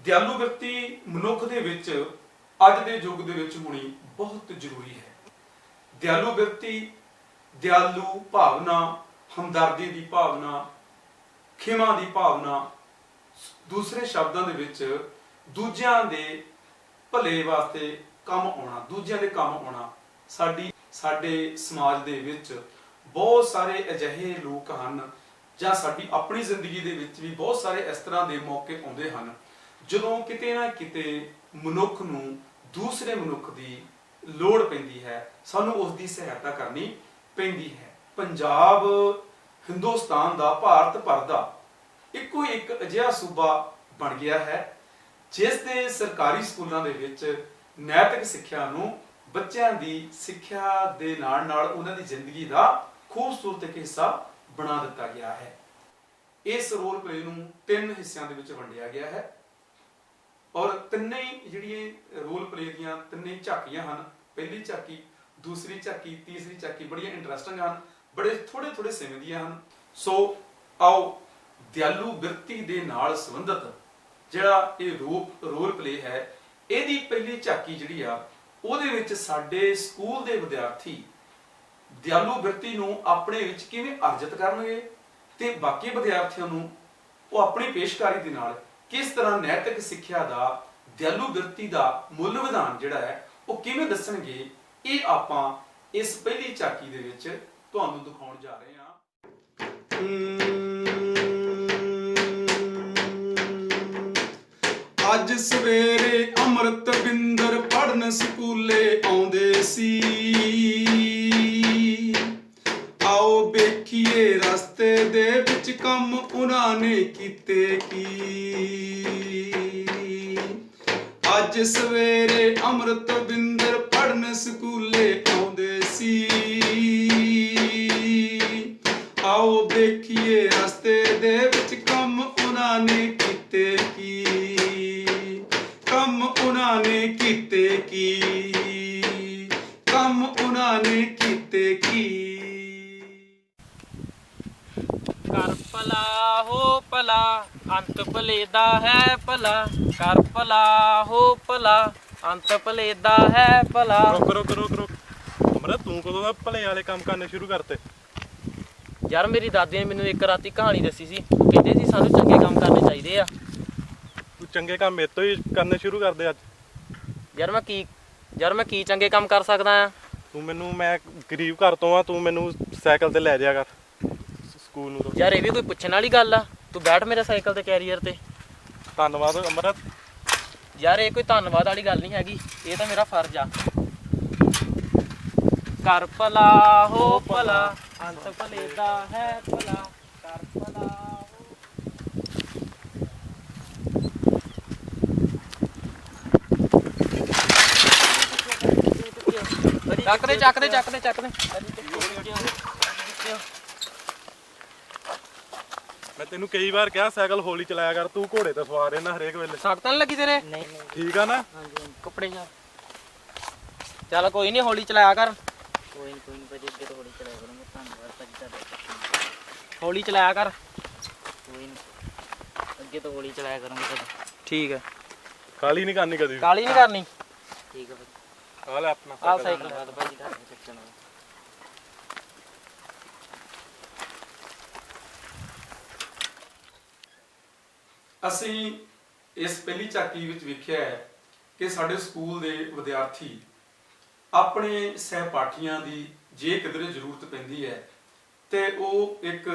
ਦਿਆਲੂ ਵਿਅਕਤੀ ਮਨੁੱਖ ਦੇ ਵਿੱਚ ਅੱਜ ਦੇ ਯੁੱਗ ਦੇ ਵਿੱਚ ਹੋਣੀ ਬਹੁਤ ਜ਼ਰੂਰੀ ਹੈ। ਦਿਆਲੂ ਵਿਅਕਤੀ ਦਿਆਲੂ ਭਾਵਨਾ, ਹਮਦਰਦੀ ਦੀ ਭਾਵਨਾ, ਖਿਮਾ ਦੀ ਭਾਵਨਾ, ਦੂਸਰੇ ਸ਼ਬਦਾਂ ਦੇ ਵਿੱਚ ਦੂਜਿਆਂ ਦੇ ਭਲੇ ਵਾਸਤੇ ਕੰਮ ਆਉਣਾ, ਦੂਜਿਆਂ ਦੇ ਕੰਮ ਆਉਣਾ। ਸਾਡੇ ਸਮਾਜ ਦੇ ਵਿੱਚ ਬਹੁਤ ਸਾਰੇ ਅਜਿਹੇ ਲੋਕ ਹਨ ਜਾਂ ਸਾਡੀ ਆਪਣੀ ਜ਼ਿੰਦਗੀ ਦੇ ਵਿੱਚ ਵੀ ਬਹੁਤ ਸਾਰੇ ਇਸ ਤਰ੍ਹਾਂ ਦੇ ਮੌਕੇ ਆਉਂਦੇ ਹਨ ਜਦੋਂ ਕਿਤੇ ਨਾ ਕਿਤੇ ਮਨੁੱਖ ਨੂੰ ਦੂਸਰੇ ਮਨੁੱਖ ਦੀ ਲੋੜ ਪੈਂਦੀ ਹੈ, ਸਾਨੂੰ ਉਸ ਦੀ ਸਹਾਇਤਾ ਕਰਨੀ ਪੈਂਦੀ ਹੈ। ਪੰਜਾਬ ਹਿੰਦੁਸਤਾਨ ਦਾ, ਭਾਰਤ ਭਰ ਦਾ ਇੱਕੋ ਇੱਕ ਅਜਿਹਾ ਸੂਬਾ ਬਣ ਗਿਆ ਹੈ ਜਿਸ ਦੇ ਸਰਕਾਰੀ ਸਕੂਲਾਂ ਦੇ ਵਿੱਚ ਨੈਤਿਕ ਸਿੱਖਿਆ ਨੂੰ ਬੱਚਿਆਂ ਦੀ ਸਿੱਖਿਆ ਦੇ ਨਾਲ ਨਾਲ ਉਹਨਾਂ ਦੀ ਜ਼ਿੰਦਗੀ ਦਾ ਖੂਬਸੂਰਤ ਇੱਕ ਹਿੱਸਾ ਬਣਾ ਦਿੱਤਾ ਗਿਆ ਹੈ। ਇਸ ਰੋਲ ਪਲੇ ਨੂੰ 3 ਹਿੱਸਿਆਂ ਦੇ ਵਿੱਚ ਵੰਡਿਆ ਗਿਆ ਹੈ ਔਰ ਤਿੰਨੇ ਜਿਹੜੀਆਂ ਰੋਲ ਪਲੇ ਦੀਆਂ ਤਿੰਨੇ ਝਾਕੀਆਂ ਹਨ, ਪਹਿਲੀ ਝਾਕੀ, ਦੂਸਰੀ ਝਾਕੀ, ਤੀਸਰੀ ਝਾਕੀ ਬੜੀਆਂ ਇੰਟਰਸਟਿੰਗ ਹਨ, ਬੜੇ ਥੋੜੇ ਸਮੇਂ ਦੀਆਂ ਹਨ। ਸੋ ਆਓ ਦਿਆਲੂ ਵਿਅਕਤੀ ਦੇ ਨਾਲ ਸੰਬੰਧਿਤ ਜਿਹੜਾ ਇਹ ਰੋਲ ਪਲੇ ਹੈ, ਇਹਦੀ ਪਹਿਲੀ ਝਾਕੀ ਜਿਹੜੀ ਆ ਉਹਦੇ ਵਿੱਚ ਸਾਡੇ ਸਕੂਲ ਦੇ ਵਿਦਿਆਰਥੀ ਦਿਆਲੂ ਵਿਅਕਤੀ ਨੂੰ ਆਪਣੇ ਵਿੱਚ ਕਿਵੇਂ ਅਰਜਿਤ ਕਰਨਗੇ ਤੇ ਬਾਕੀ ਵਿਦਿਆਰਥੀਆਂ ਨੂੰ ਉਹ ਆਪਣੀ ਪੇਸ਼ਕਾਰੀ ਦੇ ਨਾਲ ਕਿਸ ਤਰ੍ਹਾਂ ਨੈਤਿਕ ਸਿੱਖਿਆ ਦਾ, ਦਿਆਲੂ ਵਿਅਕਤੀ ਦਾ ਮੁੱਲ ਵਿਧਾਨ ਜਿਹੜਾ ਹੈ ਉਹ ਕਿਵੇਂ ਦੱਸਣਗੇ, ਇਹ ਆਪਾਂ ਇਸ ਪਹਿਲੀ ਝਾਕੀ ਦੇ ਵਿੱਚ ਤੁਹਾਨੂੰ ਦਿਖਾਉਣ ਜਾ ਰਹੇ ਹਾਂ। ਅੱਜ ਸਵੇਰੇ ਅੰਮ੍ਰਿਤ ਬਿੰਦਰ ਪੜਨ ਸਕੂਲੇ ਆਉਂਦੇ ਸੀ, ਆਓ ਵੇਖੀਏ ਰਸਤੇ ਦੇ ਵਿੱਚ ਕੰਮ ਉਹਨਾਂ ਨੇ ਕੀਤੇ ਕੀ। ਅੱਜ ਸਵੇਰੇ ਅੰਮ੍ਰਿਤ ਬਿੰਦਰ ਪੜਨ ਸਕੂਲੇ ਆਉਂਦੇ ਸੀ, ਆਓ ਵੇਖੀਏ ਰਸਤੇ ਦੇ ਵਿੱਚ ਕੰਮ ਉਹਨਾਂ ਨੇ ਕੀਤੇ ਕੀ। ਕੰਮ ਉਹਨਾਂ ਨੇ ਕੀਤੇ ਕੀ, ਕੰਮ ਉਹਨਾਂ ਨੇ ਕੀਤੇ ਕੀ। ਕਰ ਭਲਾ ਹੋ ਭਲਾ, ਅੰਤ ਭਲੇ ਦਾ ਹੈ ਭਲਾ। ਕਰ ਭਲਾ ਹੋ ਭਲਾ, ਅੰਤ ਭਲੇ ਦਾ ਹੈ ਭਲਾ। ਰੁਕ ਅਮਰਤ, ਤੂੰ ਕਦੋਂ ਦਾ ਭਲੇ ਵਾਲੇ ਕੰਮ ਕਰਨੇ ਸ਼ੁਰੂ ਕਰਤੇ? ਯਾਰ ਮੇਰੀ ਦਾਦੀ ਨੇ ਮੈਨੂੰ ਇੱਕ ਰਾਤੀ ਕਹਾਣੀ ਦੱਸੀ ਸੀ, ਉਹ ਕਹਿੰਦੇ ਸੀ ਸਾਨੂੰ ਚੰਗੇ ਕੰਮ ਕਰਨੇ ਚਾਹੀਦੇ ਆ। ਤੂੰ ਚੰਗੇ ਕੰਮ ਮੇਰੇ ਤੋਂ ਹੀ ਕਰਨੇ ਸ਼ੁਰੂ ਕਰਦੇ ਅੱਜ? ਯਾਰ ਮੈਂ ਕੀ ਚੰਗੇ ਕੰਮ ਕਰ ਸਕਦਾ ਆ? ਤੂੰ ਮੈਨੂੰ, ਮੈਂ ਗਰੀਬ ਘਰ ਤੋਂ ਆ, ਤੂੰ ਮੈਨੂੰ ਸਾਈਕਲ ਤੇ ਲੈ ਜਾਇਆ ਕਰ ਸਕੂਲ ਨੂੰ। ਯਾਰ ਇਹ ਵੀ ਕੋਈ ਪੁੱਛਣ ਵਾਲੀ ਗੱਲ ਆ? ਤੂੰ ਬੈਠ ਮੇਰੇ ਸਾਈਕਲ ਤੇ ਕੈਰੀਅਰ ਤੇ। ਧੰਨਵਾਦ ਅਮਰਤ। ਯਾਰ ਇਹ ਕੋਈ ਧੰਨਵਾਦ ਵਾਲੀ ਗੱਲ ਨਹੀਂ ਹੈਗੀ, ਇਹ ਤਾਂ ਮੇਰਾ ਫਰਜ਼ ਆ। ਕਰ ਭਲਾ ਹੋ ਭਲਾ, ਅੰਤ ਭਲੇ ਦਾ ਹੈ ਭਲਾ। ਕਰ ਭਲਾ ਚੱਕ ਦੇ। ਮੈਂ ਤੈਨੂੰ ਕਈ ਵਾਰ ਕਿਹਾ ਸਾਈਕਲ ਹੌਲੀ ਚਲਾਇਆ ਕਰ, ਤੂੰ ਘੋੜੇ ਤੇ ਸਵਾਰ ਰਹਿਣਾ ਹਰੇਕ ਵੇਲੇ। ਸਖਤ ਨਹੀਂ ਲੱਗੀ ਤੇਰੇ? ਨਹੀਂ ਠੀਕ ਆ ਨਾ? ਕੱਪੜੇ ਜਾ ਚੱਲ, ਕੋਈ ਨਹੀਂ, ਹੌਲੀ ਚਲਾਇਆ ਕਰ। ਕੋਈ ਨਹੀਂ ਭਾਜੀ, ਅੱਗੇ ਤੋਂ ਹੌਲੀ ਚਲਾਇਆ ਕਰਾਂਗੇ। ਧੰਨਵਾਦ ਭਾਜੀ ਤੁਹਾਡਾ। ਹੌਲੀ ਚਲਾਇਆ ਕਰ। ਕੋਈ ਨਹੀਂ, ਅੱਗੇ ਤੋਂ ਹੌਲੀ ਚਲਾਇਆ ਕਰਾਂਗੇ ਭਾਜੀ। ਠੀਕ ਹੈ, ਕਾਲੀ ਨਹੀਂ ਕਰਨੀ ਕਦੀ ਵੀ। ਕਾਲੀ ਨਹੀਂ ਕਰਨੀ। ਠੀਕ ਹੈ ਭਾਜੀ। ਆ ਲੈ ਆਪਣਾ ਆਹ ਸਾਈਕਲ। ਧੰਨਵਾਦ ਭਾਜੀ ਤੁਹਾਡਾ ਚੱਕਣ ਦਾ। ਅਸੀਂ ਇਸ ਪਹਿਲੀ ਝਾਕੀ ਵਿੱਚ ਵੇਖਿਆ ਹੈ ਕਿ ਸਾਡੇ ਸਕੂਲ ਦੇ ਵਿਦਿਆਰਥੀ ਆਪਣੇ ਸਹਿਪਾਠੀਆਂ ਦੀ ਜੇ ਕਿਧਰੇ ਜ਼ਰੂਰਤ ਪੈਂਦੀ ਹੈ ਤੇ ਉਹ ਇੱਕ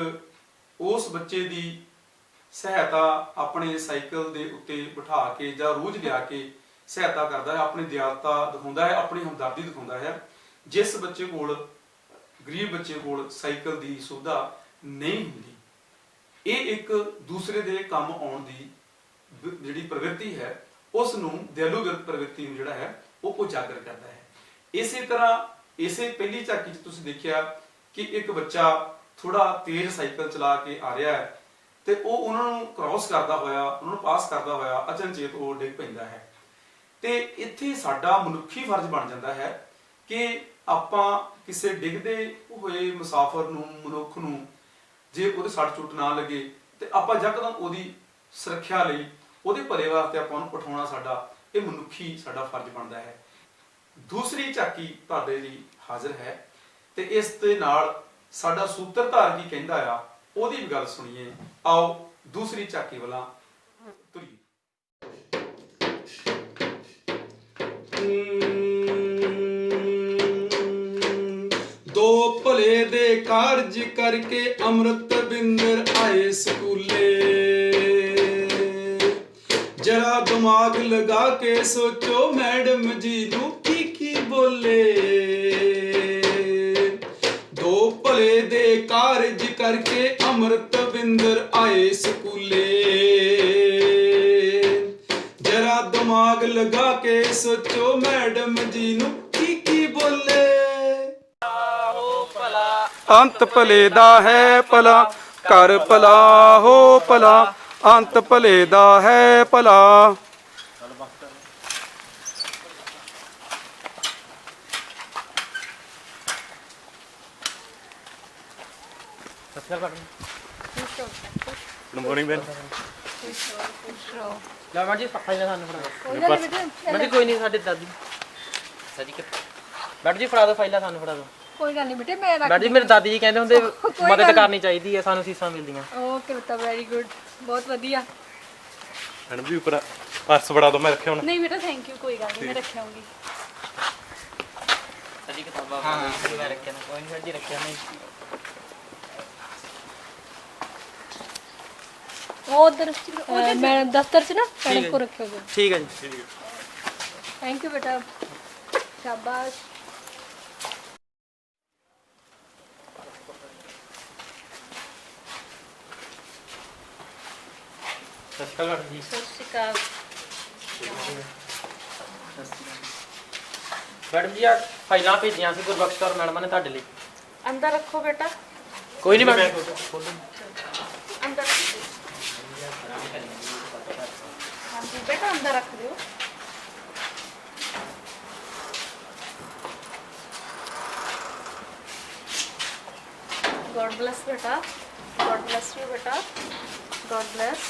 ਉਸ ਬੱਚੇ ਦੀ ਸਹਾਇਤਾ ਆਪਣੇ ਸਾਈਕਲ ਦੇ ਉੱਤੇ ਬਿਠਾ ਕੇ ਜਾਂ ਰੋਜ਼ ਲਿਆ ਕੇ ਸਹਾਇਤਾ ਕਰਦਾ ਹੈ, ਆਪਣੀ ਦਿਆਲਤਾ ਦਿਖਾਉਂਦਾ ਹੈ, ਆਪਣੀ ਹਮਦਰਦੀ ਦਿਖਾਉਂਦਾ ਹੈ। ਜਿਸ ਬੱਚੇ ਕੋਲ, ਗਰੀਬ ਬੱਚੇ ਕੋਲ ਸਾਈਕਲ ਦੀ ਸੁਵਿਧਾ ਨਹੀਂ ਹੁੰਦੀ, ਇਹ ਇੱਕ ਦੂਸਰੇ ਦੇ ਕੰਮ ਆਉਣ ਦੀ ਜਿਹੜੀ ਪ੍ਰਵਿਰਤੀ ਹੈ ਉਸ ਨੂੰ, ਦਿਆਲੂ ਪ੍ਰਵਿਰਤੀ ਨੂੰ ਜਿਹੜਾ ਹੈ ਉਹ ਉਜਾਗਰ ਕਰਦਾ ਹੈ। ਇਸੇ ਤਰ੍ਹਾਂ ਇਸੇ ਪਹਿਲੀ ਝਾਕੀ 'ਚ ਤੁਸੀਂ ਦੇਖਿਆ ਕਿ ਇੱਕ ਬੱਚਾ ਥੋੜਾ ਤੇਜ਼ ਸਾਈਕਲ ਚਲਾ ਕੇ ਆ ਰਿਹਾ ਹੈ ਤੇ ਉਹ ਉਹਨਾਂ ਨੂੰ ਕ੍ਰਾਸ ਕਰਦਾ ਹੋਇਆ, ਉਹਨਾਂ ਨੂੰ ਪਾਸ ਕਰਦਾ ਹੋਇਆ ਅਚਨਚੇਤ ਉਹ ਡਿੱਗ ਪੈਂਦਾ ਹੈ। ਤੇ ਇੱਥੇ ਸਾਡਾ ਮਨੁੱਖੀ ਫਰਜ਼ ਬਣ ਜਾਂਦਾ ਹੈ ਕਿ ਆਪਾਂ ਕਿਸੇ ਡਿੱਗਦੇ ਹੋਏ ਮੁਸਾਫਰ ਨੂੰ, ਮਨੁੱਖ ਨੂੰ, ਜੇ ਉਹਦੇ ਸੱਟ ਚੋਟ ਨਾ ਲੱਗੇ ਤੇ ਆਪਾਂ ਯਕਦਮ ਉਹਦੀ ਸੁਰੱਖਿਆ ਲਈ ਉਹਦੇ ਭਲੇ ਵਾਸਤੇ ਆਪਾਂ ਉਹਨੂੰ ਪਠਾਉਣਾ ਸਾਡਾ ਇਹ ਮਨੁੱਖੀ ਸਾਡਾ ਫਰਜ਼ ਬਣਦਾ ਹੈ। ਦੂਸਰੀ ਝਾਕੀ ਤੁਹਾਡੇ ਲਈ ਹਾਜ਼ਰ ਹੈ ਤੇ ਇਸ ਦੇ ਨਾਲ ਸਾਡਾ ਸੂਤਰਧਾਰ ਕੀ ਕਹਿੰਦਾ ਆ ਉਹਦੀ ਵੀ ਗੱਲ ਸੁਣੀਏ। ਆਓ ਦੂਸਰੀ ਝਾਕੀ ਵੱਲ ਤੁਰੀਏ। ਦੋ ਭਲੇ ਦੇ ਕਾਰਜ ਕਰਕੇ ਅੰਮ੍ਰਿਤ ਬਿੰਦਰ ਆਏ ਸਕੂਲੇ। ਜਰਾ ਦਿਮਾਗ ਲਗਾ ਕੇ ਸੋਚੋ ਮੈਡਮ ਜੀ ਨੂੰ ਕੀ ਬੋਲੇ। ਦੋ ਭਲੇ ਦੇ ਕਾਰਜ ਕਰਕੇ ਅੰਮ੍ਰਿਤ ਬਿੰਦਰ ਆਏ ਸਕੂਲੇ। ਜਰਾ ਦਿਮਾਗ ਲਗਾ ਕੇ ਸੋਚੋ ਮੈਡਮ ਜੀ ਨੂੰ ਕੀ ਬੋਲੇ। ਅੰਤ ਭਲੇ ਦਾ ਹੈ ਭਲਾ, ਕਰ ਭਲਾ ਹੋ ਭਲਾ, ਅੰਤ ਭਲੇ ਦਾ ਹੈ ਭਲਾ। ਗੁੱਡ ਮਾਰਨਿੰਗ ਬੈਨ। ਲੈ ਮੈਡਮ ਜੀ ਫਾਈਲਾਂ ਸਾਨੂੰ ਫੜਾ ਦਿਓ। ਮੈਡਮ ਜੀ ਕੋਈ ਨਹੀਂ, ਸਾਡੇ ਦਾਦੀ ਸਾਡੀ ਮੈਡਮ ਜੀ ਫੜਾ ਦਿਓ ਫਾਈਲਾਂ ਸਾਨੂੰ ਫੜਾ ਦਿਓ। ਕੋਈ ਗੱਲ ਨਹੀਂ ਬੇਟੇ, ਮੈਂ ਮੈਡਮ ਜੀ ਮੇਰੇ ਦਾਦੀ ਜੀ ਕਹਿੰਦੇ ਹੁੰਦੇ ਮਦਦ ਕਰਨੀ ਚਾਹੀਦੀ ਹੈ, ਸਾਨੂੰ ਸੀਸਾਂ ਮਿਲਦੀਆਂ। ਓਕੇ ਬੇਟਾ, ਵੈਰੀ ਗੁੱਡ, ਬਹੁਤ ਵਧੀਆ। ਮੈਡਮ ਜੀ ਉੱਪਰ ਪਰਸ ਬੜਾ ਦੋ, ਮੈਂ ਰੱਖਿਆ ਹੁਣ। ਨਹੀਂ ਬੇਟਾ ਥੈਂਕ ਯੂ, ਕੋਈ ਗੱਲ ਨਹੀਂ, ਮੈਂ ਰੱਖਾਂਗੀ। ਸਾਡੀ ਕਿਤਾਬਾਂ ਮੈਂ ਰੱਖਿਆ ਨਾ, ਕੋਈ ਨਹੀਂ ਜੀ ਰੱਖਿਆ ਨਹੀਂ। ਉਹ ਉਧਰ ਮੈਂ ਦਫ਼ਤਰ 'ਚ ਨਾ ਮੈਡਮ ਕੋ ਰੱਖਿਓਗੇ। ਠੀਕ ਹੈ ਜੀ। ਥੈਂਕ ਯੂ ਬੇਟਾ, ਸ਼ਾਬਾਸ਼। ਸਤਿ ਸ਼੍ਰੀ ਅਕਾਲ ਮੈਡਮ ਜੀ। ਸਤਿ ਸ਼੍ਰੀ ਅਕਾਲ। ਮੈਡਮ ਜੀ ਆ ਫਾਈਲਾਂ ਭੇਜੀਆਂ ਸੀ ਗੁਰਬਖਸ਼ ਕੌਰ ਮੈਡਮ ਨੇ ਤੁਹਾਡੇ ਲਈ। ਅੰਦਰ ਰੱਖੋ ਬੇਟਾ, ਕੋਈ ਨਹੀਂ ਮੈਡਮ। ਅੰਦਰ। ਹਾਂਜੀ ਬੇਟਾ, ਅੰਦਰ ਰੱਖ ਦਿਓ। God bless ਬੇਟਾ, God bless you ਬੇਟਾ, God bless।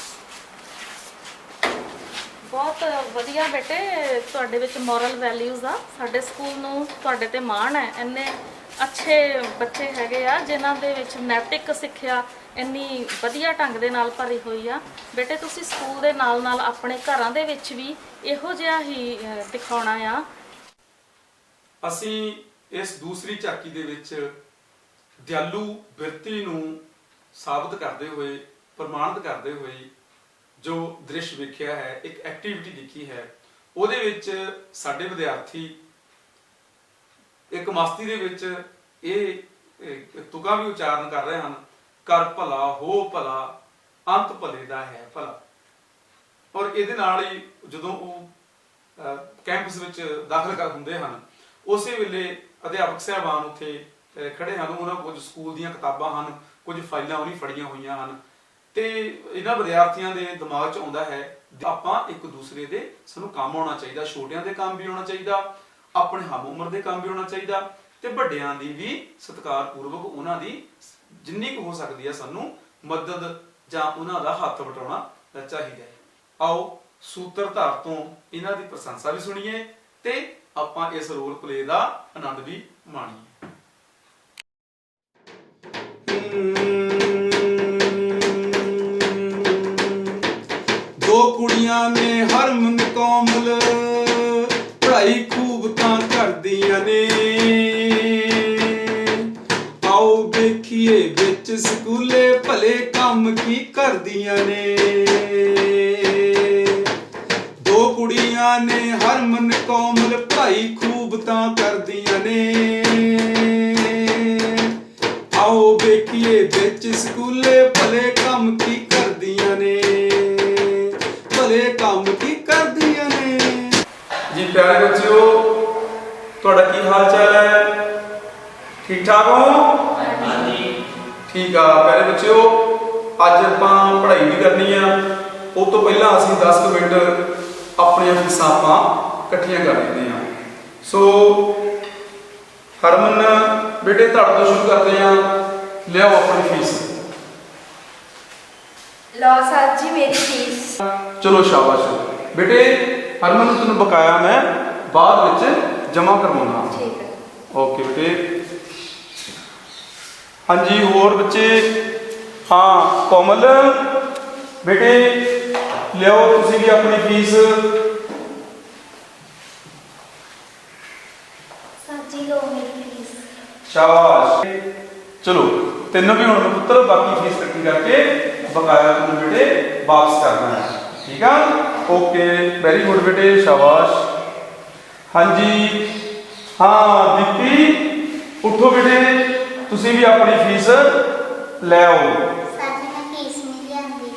ਬਹੁਤ ਵਧੀਆ ਬੇਟੇ, ਤੁਹਾਡੇ ਵਿੱਚ ਮੋਰਲ ਵੈਲਿਊਜ਼ ਆ। ਸਾਡੇ ਸਕੂਲ ਨੂੰ ਤੁਹਾਡੇ ਤੇ ਮਾਣ ਹੈ। ਇੰਨੇ ਅੱਛੇ ਬੱਚੇ ਹੈਗੇ ਆ ਜਿਨ੍ਹਾਂ ਦੇ ਵਿੱਚ ਨੈਤਿਕ ਸਿੱਖਿਆ ਇੰਨੀ ਵਧੀਆ ਢੰਗ ਦੇ ਨਾਲ ਭਰੀ ਹੋਈ ਆ। ਬੇਟੇ ਤੁਸੀਂ ਸਕੂਲ ਦੇ ਨਾਲ ਨਾਲ ਆਪਣੇ ਘਰਾਂ ਦੇ ਵਿੱਚ ਵੀ ਇਹੋ ਜਿਹਾ ਹੀ ਦਿਖਾਉਣਾ ਆ। ਅਸੀਂ ਇਸ ਦੂਸਰੀ ਝਾਕੀ ਦੇ ਵਿੱਚ ਦਿਆਲੂ ਬਿਰਤੀ ਨੂੰ ਸਾਬਤ ਕਰਦੇ ਹੋਏ, ਪ੍ਰਮਾਣਿਤ ਕਰਦੇ ਹੋਏ ਜੋ ਦ੍ਰਿਸ਼ ਵੇਖਿਆ ਹੈ, ਇੱਕ ਐਕਟੀਵਿਟੀ ਦੇਖੀ ਹੈ, ਉਹਦੇ ਵਿੱਚ ਸਾਡੇ ਵਿਦਿਆਰਥੀ ਇੱਕ ਮਸਤੀ ਦੇ ਵਿੱਚ ਇਹ ਤੁਕਾਂ ਵੀ ਉਚਾਰਨ ਕਰ ਰਹੇ ਹਨ। ਕਰ ਭਲਾ ਹੋ ਭਲਾ, ਅੰਤ ਭਲੇ ਦਾ ਹੈ ਭਲਾ। ਔਰ ਇਹਦੇ ਨਾਲ ਹੀ ਜਦੋਂ ਉਹ ਕੈਂਪਸ ਵਿੱਚ ਦਾਖਲ ਹੁੰਦੇ ਹਨ, ਉਸੇ ਵੇਲੇ ਅਧਿਆਪਕ ਸਾਹਿਬਾਨ ਉੱਥੇ ਖੜੇ ਹਨ। ਉਹਨਾਂ ਕੁਝ ਸਕੂਲ ਦੀਆਂ ਕਿਤਾਬਾਂ ਹਨ, ਕੁਝ ਫਾਈਲਾਂ ਉਹਨੀ ਫੜੀਆਂ ਹੋਈਆਂ ਹਨ ਤੇ ਇਹਨਾਂ ਵਿਦਿਆਰਥੀਆਂ ਦੇ ਦਿਮਾਗ 'ਚ ਆਉਂਦਾ ਹੈ ਆਪਾਂ ਇੱਕ ਦੂਸਰੇ ਦੇ ਸਾਨੂੰ ਕੰਮ ਆਉਣਾ ਚਾਹੀਦਾ। ਛੋਟਿਆਂ ਦੇ ਕੰਮ ਵੀ ਆਉਣਾ ਚਾਹੀਦਾ, ਆਪਣੇ ਹਮ ਉਮਰ ਦੇ ਕੰਮ ਵੀ ਆਉਣਾ ਚਾਹੀਦਾ ਤੇ ਵੱਡਿਆਂ ਦੀ ਵੀ ਸਤਿਕਾਰਪੂਰਵਕ ਉਹਨਾਂ ਦੀ ਜਿੰਨੀ ਕੁ ਹੋ ਸਕਦੀ ਹੈ ਸਾਨੂੰ ਮਦਦ ਜਾਂ ਉਹਨਾਂ ਦਾ ਹੱਥ ਵਟਾਉਣਾ ਚਾਹੀਦਾ ਹੈ। ਆਓ ਸੂਤਰਧਾਰ ਤੋਂ ਇਹਨਾਂ ਦੀ ਪ੍ਰਸ਼ੰਸਾ ਵੀ ਸੁਣੀਏ ਤੇ ਆਪਾਂ ਇਸ ਰੋਲ ਪਲੇ ਦਾ ਆਨੰਦ ਵੀ ਮਾਣੀਏ। ਦੋ ਕੁੜੀਆਂ ਨੇ ਹਰਮਨ ਕੋਮਲ, ਪੜ੍ਹਾਈ ਖੂਬ ਤਾਂ ਕਰਦੀਆਂ ਨੇ। ਆਓ ਵੇਖੀਏ ਵਿੱਚ ਸਕੂਲੇ ਭਲੇ ਕੰਮ ਕੀ ਕਰਦੀਆਂ ਨੇ। ਦੋ ਕੁੜੀਆਂ ਨੇ ਹਰਮਨ ਕੋਮਲ, ਪੜ੍ਹਾਈ ਖੂਬ ਤਾਂ ਕਰਦੀਆਂ ਨੇ। ਆਓ ਵੇਖੀਏ ਵਿੱਚ ਸਕੂਲੇ ਭਲੇ ਕੰਮ ਕੀ ਕਰਦੀਆਂ ਨੇ, ਭਲੇ ਕੰਮ ਕੀ ਕਰਦੀਆਂ ਨੇ। ਜੀ ਪਿਆਰੇ ਬੱਚਿਓ, ਤੁਹਾਡਾ ਕੀ ਹਾਲ ਚਾਲ ਹੈ? ਠੀਕ ਠਾਕ ਹੋ? ਹਾਂਜੀ ਠੀਕ ਆ। ਪਿਆਰੇ ਬੱਚਿਓ, ਅੱਜ ਆਪਾਂ ਪੜ੍ਹਾਈ ਵੀ ਕਰਨੀ ਆ। ਉਸ ਤੋਂ ਪਹਿਲਾਂ ਅਸੀਂ 10 ਮਿੰਟ ਆਪਣੀਆਂ ਫੀਸਾਂ ਆਪਾਂ ਇਕੱਠੀਆਂ ਕਰ ਲੈਂਦੇ ਹਾਂ। ਸੋ ਹਰਮਨ ਬੇਟੇ ਤੁਹਾਡੇ ਤੋਂ ਸ਼ੁਰੂ ਕਰਦੇ ਹਾਂ। ਲਿਆਓ ਆਪਣੀ ਫੀਸ। ਲਓ ਸਰ ਜੀ ਮੇਰੀ ਫੀਸ। ਚਲੋ ਸ਼ਾਬਾਸ਼ ਬੇਟੇ। ਹਰਮਨ ਨੂੰ ਤੈਨੂੰ ਬਕਾਇਆ ਮੈਂ ਬਾਅਦ ਵਿੱਚ ਜਮ੍ਹਾਂ ਕਰਵਾਉਣਾ। ਠੀਕ ਹੈ। ਓਕੇ ਬੇਟੇ। ਹਾਂਜੀ ਹੋਰ ਬੱਚੇ? ਹਾਂ ਕੋਮਲ ਬੇਟੇ ਲਿਆਓ ਤੁਸੀਂ ਵੀ ਆਪਣੀ ਫੀਸ। ਸਰ ਜੀ ਲਓ ਮੇਰੀ ਫੀਸ। ਸ਼ਾਬਾਸ਼। ਚਲੋ ਤੈਨੂੰ ਵੀ ਹੁਣ ਪੁੱਤਰ ਬਾਕੀ ਫੀਸ ਇਕੱਠੀ ਕਰਕੇ ਬਕਾਇਆ ਤੈਨੂੰ ਬੇਟੇ ਵਾਪਸ ਕਰਨਾ ਹੈ। ਠੀਕ ਆ? ਓਕੇ ਵੈਰੀ ਗੁੱਡ ਬੇਟੇ ਸ਼ਾਬਾਸ਼। ਹਾਂਜੀ ਹਾਂ ਦੀਪੀ ਉੱਠੋ ਬੇਟੇ ਤੁਸੀਂ ਵੀ ਆਪਣੀ ਫੀਸ ਲੈ ਆਓ। ਸਰ ਜੀ ਮੈਂ ਫੀਸ ਨਹੀਂ ਲਿਆਂਦੀ।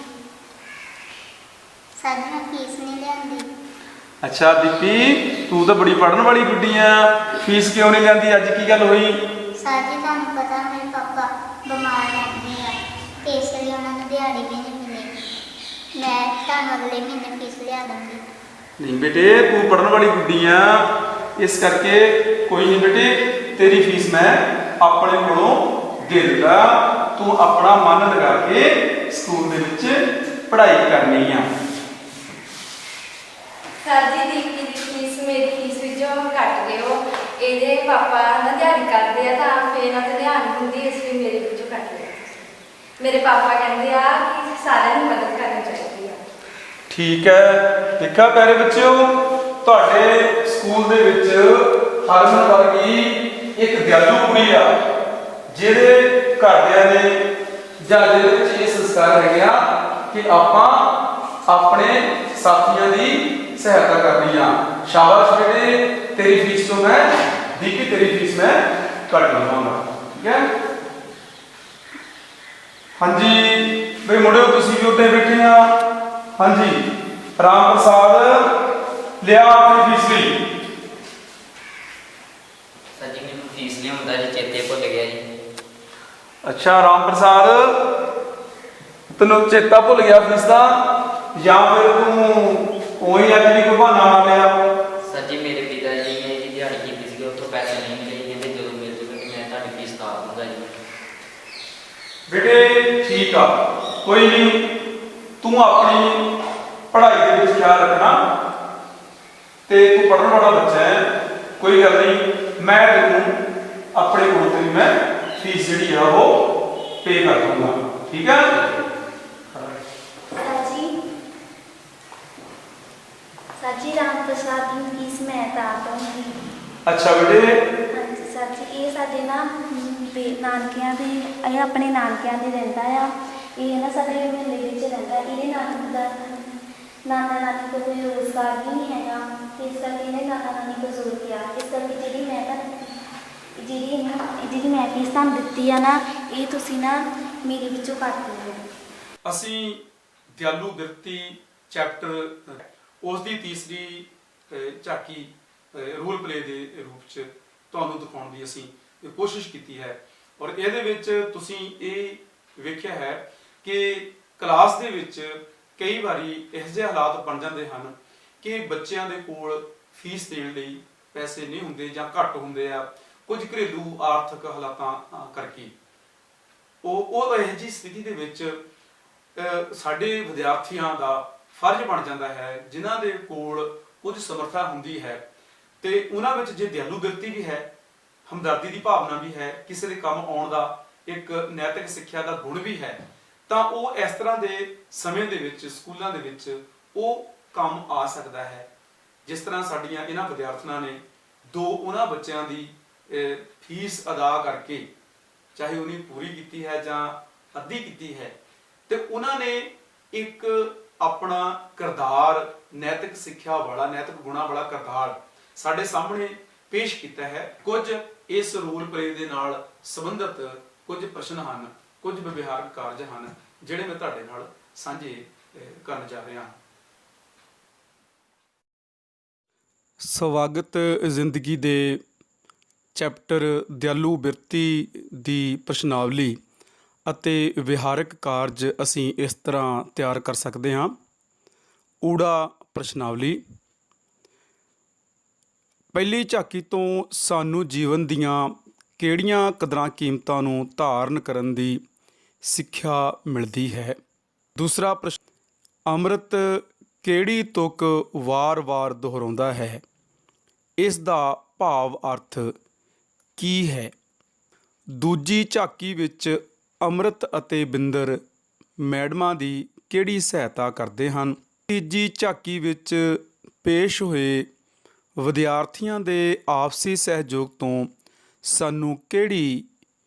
ਸਰ ਜੀ ਮੈਂ ਫੀਸ ਨਹੀਂ ਲਿਆਂਦੀ। ਅੱਛਾ ਦੀਪੀ ਤੂੰ ਤਾਂ ਬੜੀ ਪੜ੍ਹਨ ਵਾਲੀ ਗੁੱਡੀ ਆ, ਫੀਸ ਕਿਉਂ ਨਹੀਂ ਲੈਂਦੀ? ਅੱਜ ਕੀ ਗੱਲ ਹੋਈ? ਸਰ ਜੀ ਤੁਹਾਨੂੰ ਪਤਾ ਮੇਰੇ ਪਾਪਾ ਬਿਮਾਰ ਰਹਿੰਦੇ ਆ ਤੇ ਇਸ ਲਈ ਉਹਨਾਂ ਨੂੰ ਦਿਹਾੜੀ ਵੀ ਨਹੀਂ ਮਿਲੀ। ਮੈਂ ਤੁਹਾਨੂੰ ਅਗਲੇ ਮਹੀਨੇ ਫੀਸ ਲਿਆ ਦਾਂਗੀ। ਨਹੀਂ ਬੇਟੇ ਤੂੰ ਪੜ੍ਹਨ ਵਾਲੀ ਗੁੱਡੀ ਆ, ਇਸ ਕਰਕੇ ਕੋਈ ਨਹੀਂ ਬੇਟੇ ਤੇਰੀ ਫੀਸ ਮੈਂ ਆਪਣੇ ਕੋਲੋਂ ਦੇ ਦਿੰਦਾ। ਤੂੰ ਆਪਣਾ ਮਨ ਲਗਾ ਕੇ ਸਕੂਲ ਦੇ ਵਿੱਚ ਪੜ੍ਹਾਈ ਕਰਨੀ ਆ। ਸਰ ਜੀ ਦੀਪੀ ਦੀ ਫੀਸ ਮੇਰੀ ਫੀਸ ਵਿੱਚੋਂ ਕੱਟ ਲਿਓ। ਇਹਦੇ ਪਾਪਾ ਨਾ ਦਿਹਾੜੀ ਕਰਦੇ ਆ ਤਾਂ ਫਿਰ ਇਹਨਾਂ ਤੇ ਧਿਆਨ ਹੁੰਦੀ, ਇਸ ਲਈ ਮੇਰੇ ਵਿੱਚੋਂ ਕੱਟ ਲਿਓ। ਮੇਰੇ ਪਾਪਾ ਕਹਿੰਦੇ ਆ ਕਿ ਸਾਰਿਆਂ ਨੂੰ ਮਦਦ ਕਰਨੀ ਚਾਹੀਦੀ ਆ। ਠੀਕ ਹੈ। ਦੇਖਿਆ ਪਿਆਰੇ ਬੱਚਿਓ ਤੁਹਾਡੇ ਸਕੂਲ ਦੇ ਵਿੱਚ ਹਰਮਨ ਵਰਗੀ ਇੱਕ ਦਿਆਲੂ ਕੁੜੀ ਆ ਜਿਹਦੇ ਘਰਦਿਆਂ ਨੇ ਜਾਂ ਜਿਹਦੇ ਵਿੱਚ ਇਹ ਸੰਸਕਾਰ ਹੈਗਾ ਕਿ ਆਪਾਂ ਆਪਣੇ ਸਾਥੀਆਂ ਦੀ ਸਹਾਇਤਾ ਕਰਨੀ ਆ। ਸ਼ਾਬਾਸ਼ ਬੇਟੇ ਤੇਰੀ ਫੀਸ ਤੋਂ ਮੈਂ ਦੀਪੀ ਤੇਰੀ ਫੀਸ ਮੈਂ ਕੱਟ ਲਵਾਂਗਾ। ਠੀਕ ਹੈ? ਹਾਂਜੀ ਬਈ ਮੁੰਡਿਓ ਤੁਸੀਂ ਵੀ ਉੱਤੇ ਬੈਠੇ ਆ। ਹਾਂਜੀ ਰਾਮ ਪ੍ਰਸਾਦ ਲਿਆ ਆਪਣੀ ਫੀਸ ਲਈ। ਸਰ ਜੀ ਮੈਨੂੰ ਫੀਸ ਲਿਆਉਂਦਾ ਜੀ ਚੇਤੇ ਭੁੱਲ ਗਿਆ ਜੀ। ਅੱਛਾ ਰਾਮ ਪ੍ਰਸਾਦ ਤੈਨੂੰ ਚੇਤਾ ਭੁੱਲ ਗਿਆ ਫੀਸ ਦਾ, ਜਾਂ ਫਿਰ ਤੂੰ ਉਹੀ ਅੱਜ ਵੀ ਕੋਈ ਬਹਾਨਾ ਮਾਰ ਲਿਆ? ਸਰ ਜੀ ਮੇਰੇ ਪਿਤਾ ਜੀ ਨੇ ਜੀ ਦਿਹਾੜੀ ਕੀਤੀ ਸੀ, ਉੱਥੋਂ ਪੈਸੇ ਨਹੀਂ ਮਿਲੇ, ਕਹਿੰਦੇ ਜਦੋਂ ਮਿਲ ਜੂਗਾ ਕਿ ਮੈਂ ਤੁਹਾਡੀ ਫੀਸ ਤਾਰ ਦੂੰਗਾ ਜੀ। ਬੇਟੇ ਠੀਕ ਆ ਕੋਈ ਨਹੀਂ, ਤੂੰ ਆਪਣੀ ਪੜ੍ਹਾਈ ਦੇ ਵਿੱਚ ਖਿਆਲ ਰੱਖਣਾ ਤੇ ਤੂੰ ਪੜ੍ਹਨ ਵਾਲਾ ਬੱਚਾ ਹੈ, ਕੋਈ ਗੱਲ ਨਹੀਂ। ਮੈਂ ਤੈਨੂੰ ਆਪਣੇ ਕੋਲ ਤੇ ਮੈਂ ਫੀਸ ਜਿਹੜੀ ਆ ਉਹ ਪੇ ਕਰ ਦੂੰਗਾ। ਠੀਕ ਹੈ? ਸਰ ਜੀ ਰਾਮ ਪ੍ਰਸਾਦ ਦੀ ਫੀਸ ਮੈਂ ਤਾਰ ਦਊਂਗੀ। ਅੱਛਾ ਬੇਟੇ। ਹਾਂਜੀ ਸਰ ਜੀ ਇਹ ਸਾਡੇ ਨਾ ਨਾਨਕਿਆਂ ਦੇ, ਇਹ ਆਪਣੇ ਨਾਨਕਿਆਂ ਦੇ ਰਹਿੰਦਾ ਆ। ਇਹ ਨਾ ਸਾਡੇ ਮਹੱਲੇ ਵਿੱਚ ਰਹਿੰਦਾ। ਇਹਦੇ ਨਾਨਾ ਨਾਨੀ ਕੋਲ ਕੋਈ ਰੋਜ਼ਗਾਰ ਵੀ ਨਹੀਂ ਹੈਗਾ, ਤੇ ਇਸ ਕਰਕੇ ਇਹਨੇ ਨਾਨਾ ਨਾਨੀ ਕੋਲ ਜ਼ੋਰ ਗਿਆ। ਇਸ ਕਰਕੇ ਜਿਹੜੀ ਮੈਂ ਫੀਸ ਤੁਹਾਨੂੰ ਦਿੱਤੀ ਆ ਨਾ, ਇਹ ਤੁਸੀਂ ਨਾ ਮੇਰੇ ਵਿੱਚੋਂ ਕੱਟ ਦਿਓ। ਅਸੀਂ ਦਿਆਲੂ ਬਿਰਤੀ ਚੈਪਟਰ ਉਸ ਦੀ ਤੀਸਰੀ ਝਾਕੀ ਰੋਲ ਪਲੇ ਦੇ ਰੂਪ 'ਚ ਤੁਹਾਨੂੰ ਦਿਖਾਉਣ ਦੀ ਅਸੀਂ ਕੋਸ਼ਿਸ਼ ਕੀਤੀ ਹੈ। ਔਰ ਇਹਦੇ ਵਿੱਚ ਤੁਸੀਂ ਇਹ ਵੇਖਿਆ ਹੈ ਕਿ ਕਲਾਸ ਦੇ ਵਿੱਚ ਕਈ ਵਾਰੀ ਇਹੋ ਜਿਹੇ ਹਾਲਾਤ ਬਣ ਜਾਂਦੇ ਹਨ ਕਿ ਬੱਚਿਆਂ ਦੇ ਕੋਲ ਫੀਸ ਦੇਣ ਲਈ ਪੈਸੇ ਨਹੀਂ ਹੁੰਦੇ ਜਾਂ ਘੱਟ ਹੁੰਦੇ ਆ, ਕੁਝ ਘਰੇਲੂ ਆਰਥਿਕ ਹਾਲਾਤਾਂ ਕਰਕੇ। ਉਹ ਇਹੋ ਜਿਹੀ ਸਥਿਤੀ ਦੇ ਵਿੱਚ ਸਾਡੇ ਵਿਦਿਆਰਥੀਆਂ ਦਾ ਫਰਜ਼ ਬਣ ਜਾਂਦਾ ਹੈ, ਜਿਨ੍ਹਾਂ ਦੇ ਕੋਲ ਕੁਝ ਸਮਰੱਥਾ ਹੁੰਦੀ ਹੈ ਤੇ ਉਹਨਾਂ ਵਿੱਚ ਜੇ ਦਿਆਲੂ ਬਿਰਤੀ ਵੀ ਹੈ, ਹਮਦਰਦੀ ਦੀ ਭਾਵਨਾ ਵੀ ਹੈ, ਕਿਸੇ ਦੇ ਕੰਮ ਆਉਣ ਦਾ ਇੱਕ ਨੈਤਿਕ ਸਿੱਖਿਆ ਦਾ ਗੁਣ ਵੀ ਹੈ, ਤਾਂ ਉਹ ਇਸ ਤਰ੍ਹਾਂ ਦੇ ਸਮੇਂ ਦੇ ਵਿੱਚ ਸਕੂਲਾਂ ਦੇ ਵਿੱਚ ਉਹ ਕੰਮ ਆ ਸਕਦਾ ਹੈ। ਜਿਸ ਤਰ੍ਹਾਂ ਸਾਡੀਆਂ ਇਹਨਾਂ ਵਿਦਿਆਰਥਣਾਂ ਨੇ ਉਹਨਾਂ ਬੱਚਿਆਂ ਦੀ ਫੀਸ ਅਦਾ ਕਰਕੇ, ਚਾਹੇ ਉਹਨੇ ਪੂਰੀ ਕੀਤੀ ਹੈ ਜਾਂ ਅੱਧੀ ਕੀਤੀ ਹੈ, ਤੇ ਉਹਨਾਂ ਨੇ ਇੱਕ ਆਪਣਾ ਕਿਰਦਾਰ, ਨੈਤਿਕ ਸਿੱਖਿਆ ਵਾਲਾ, ਨੈਤਿਕ ਗੁਣਾਂ ਵਾਲਾ ਕਿਰਦਾਰ ਸਾਡੇ ਸਾਹਮਣੇ ਪੇਸ਼ ਕੀਤਾ ਹੈ। ਕੁਝ ਇਸ ਰੋਲ ਪਲੇ ਦੇ ਨਾਲ ਸੰਬੰਧਿਤ ਕੁਝ ਪ੍ਰਸ਼ਨ ਹਨ, ਕੁਝ ਵਿਵਹਾਰਕ ਕਾਰਜ ਹਨ, ਜਿਹੜੇ ਮੈਂ ਤੁਹਾਡੇ ਨਾਲ ਸਾਂਝੇ ਕਰਨ ਜਾ ਰਿਹਾ ਹਾਂ। ਸਵਾਗਤ ਜ਼ਿੰਦਗੀ ਦੇ ਚੈਪਟਰ ਦਿਆਲੂ ਬਿਰਤੀ ਦੀ ਪ੍ਰਸ਼ਨਾਵਲੀ ਅਤੇ ਵਿਹਾਰਕ ਕਾਰਜ ਅਸੀਂ ਇਸ ਤਰ੍ਹਾਂ ਤਿਆਰ ਕਰ ਸਕਦੇ ਹਾਂ। ਊੜਾ ਪ੍ਰਸ਼ਨਾਵਲੀ। ਪਹਿਲੀ ਝਾਕੀ ਤੋਂ ਸਾਨੂੰ ਜੀਵਨ ਦੀਆਂ ਕਿਹੜੀਆਂ ਕਦਰਾਂ ਕੀਮਤਾਂ ਨੂੰ ਧਾਰਨ ਕਰਨ ਦੀ ਸਿੱਖਿਆ ਮਿਲਦੀ ਹੈ? ਦੂਸਰਾ ਪ੍ਰਸ਼ਨ, ਅੰਮ੍ਰਿਤ ਕਿਹੜੀ ਤੁਕ ਵਾਰ-ਵਾਰ ਦੁਹਰਾਉਂਦਾ ਹੈ? ਇਸ ਦਾ ਭਾਵ ਅਰਥ ਕੀ ਹੈ? ਦੂਜੀ ਝਾਕੀ ਵਿੱਚ ਅੰਮ੍ਰਿਤ ਅਤੇ ਬਿੰਦਰ ਮੈਡਮਾਂ ਦੀ ਕਿਹੜੀ ਸਹਾਇਤਾ ਕਰਦੇ ਹਨ? ਤੀਜੀ ਝਾਕੀ ਵਿੱਚ ਪੇਸ਼ ਹੋਏ ਵਿਦਿਆਰਥੀਆਂ ਦੇ ਆਪਸੀ ਸਹਿਯੋਗ ਤੋਂ ਸਾਨੂੰ ਕਿਹੜੀ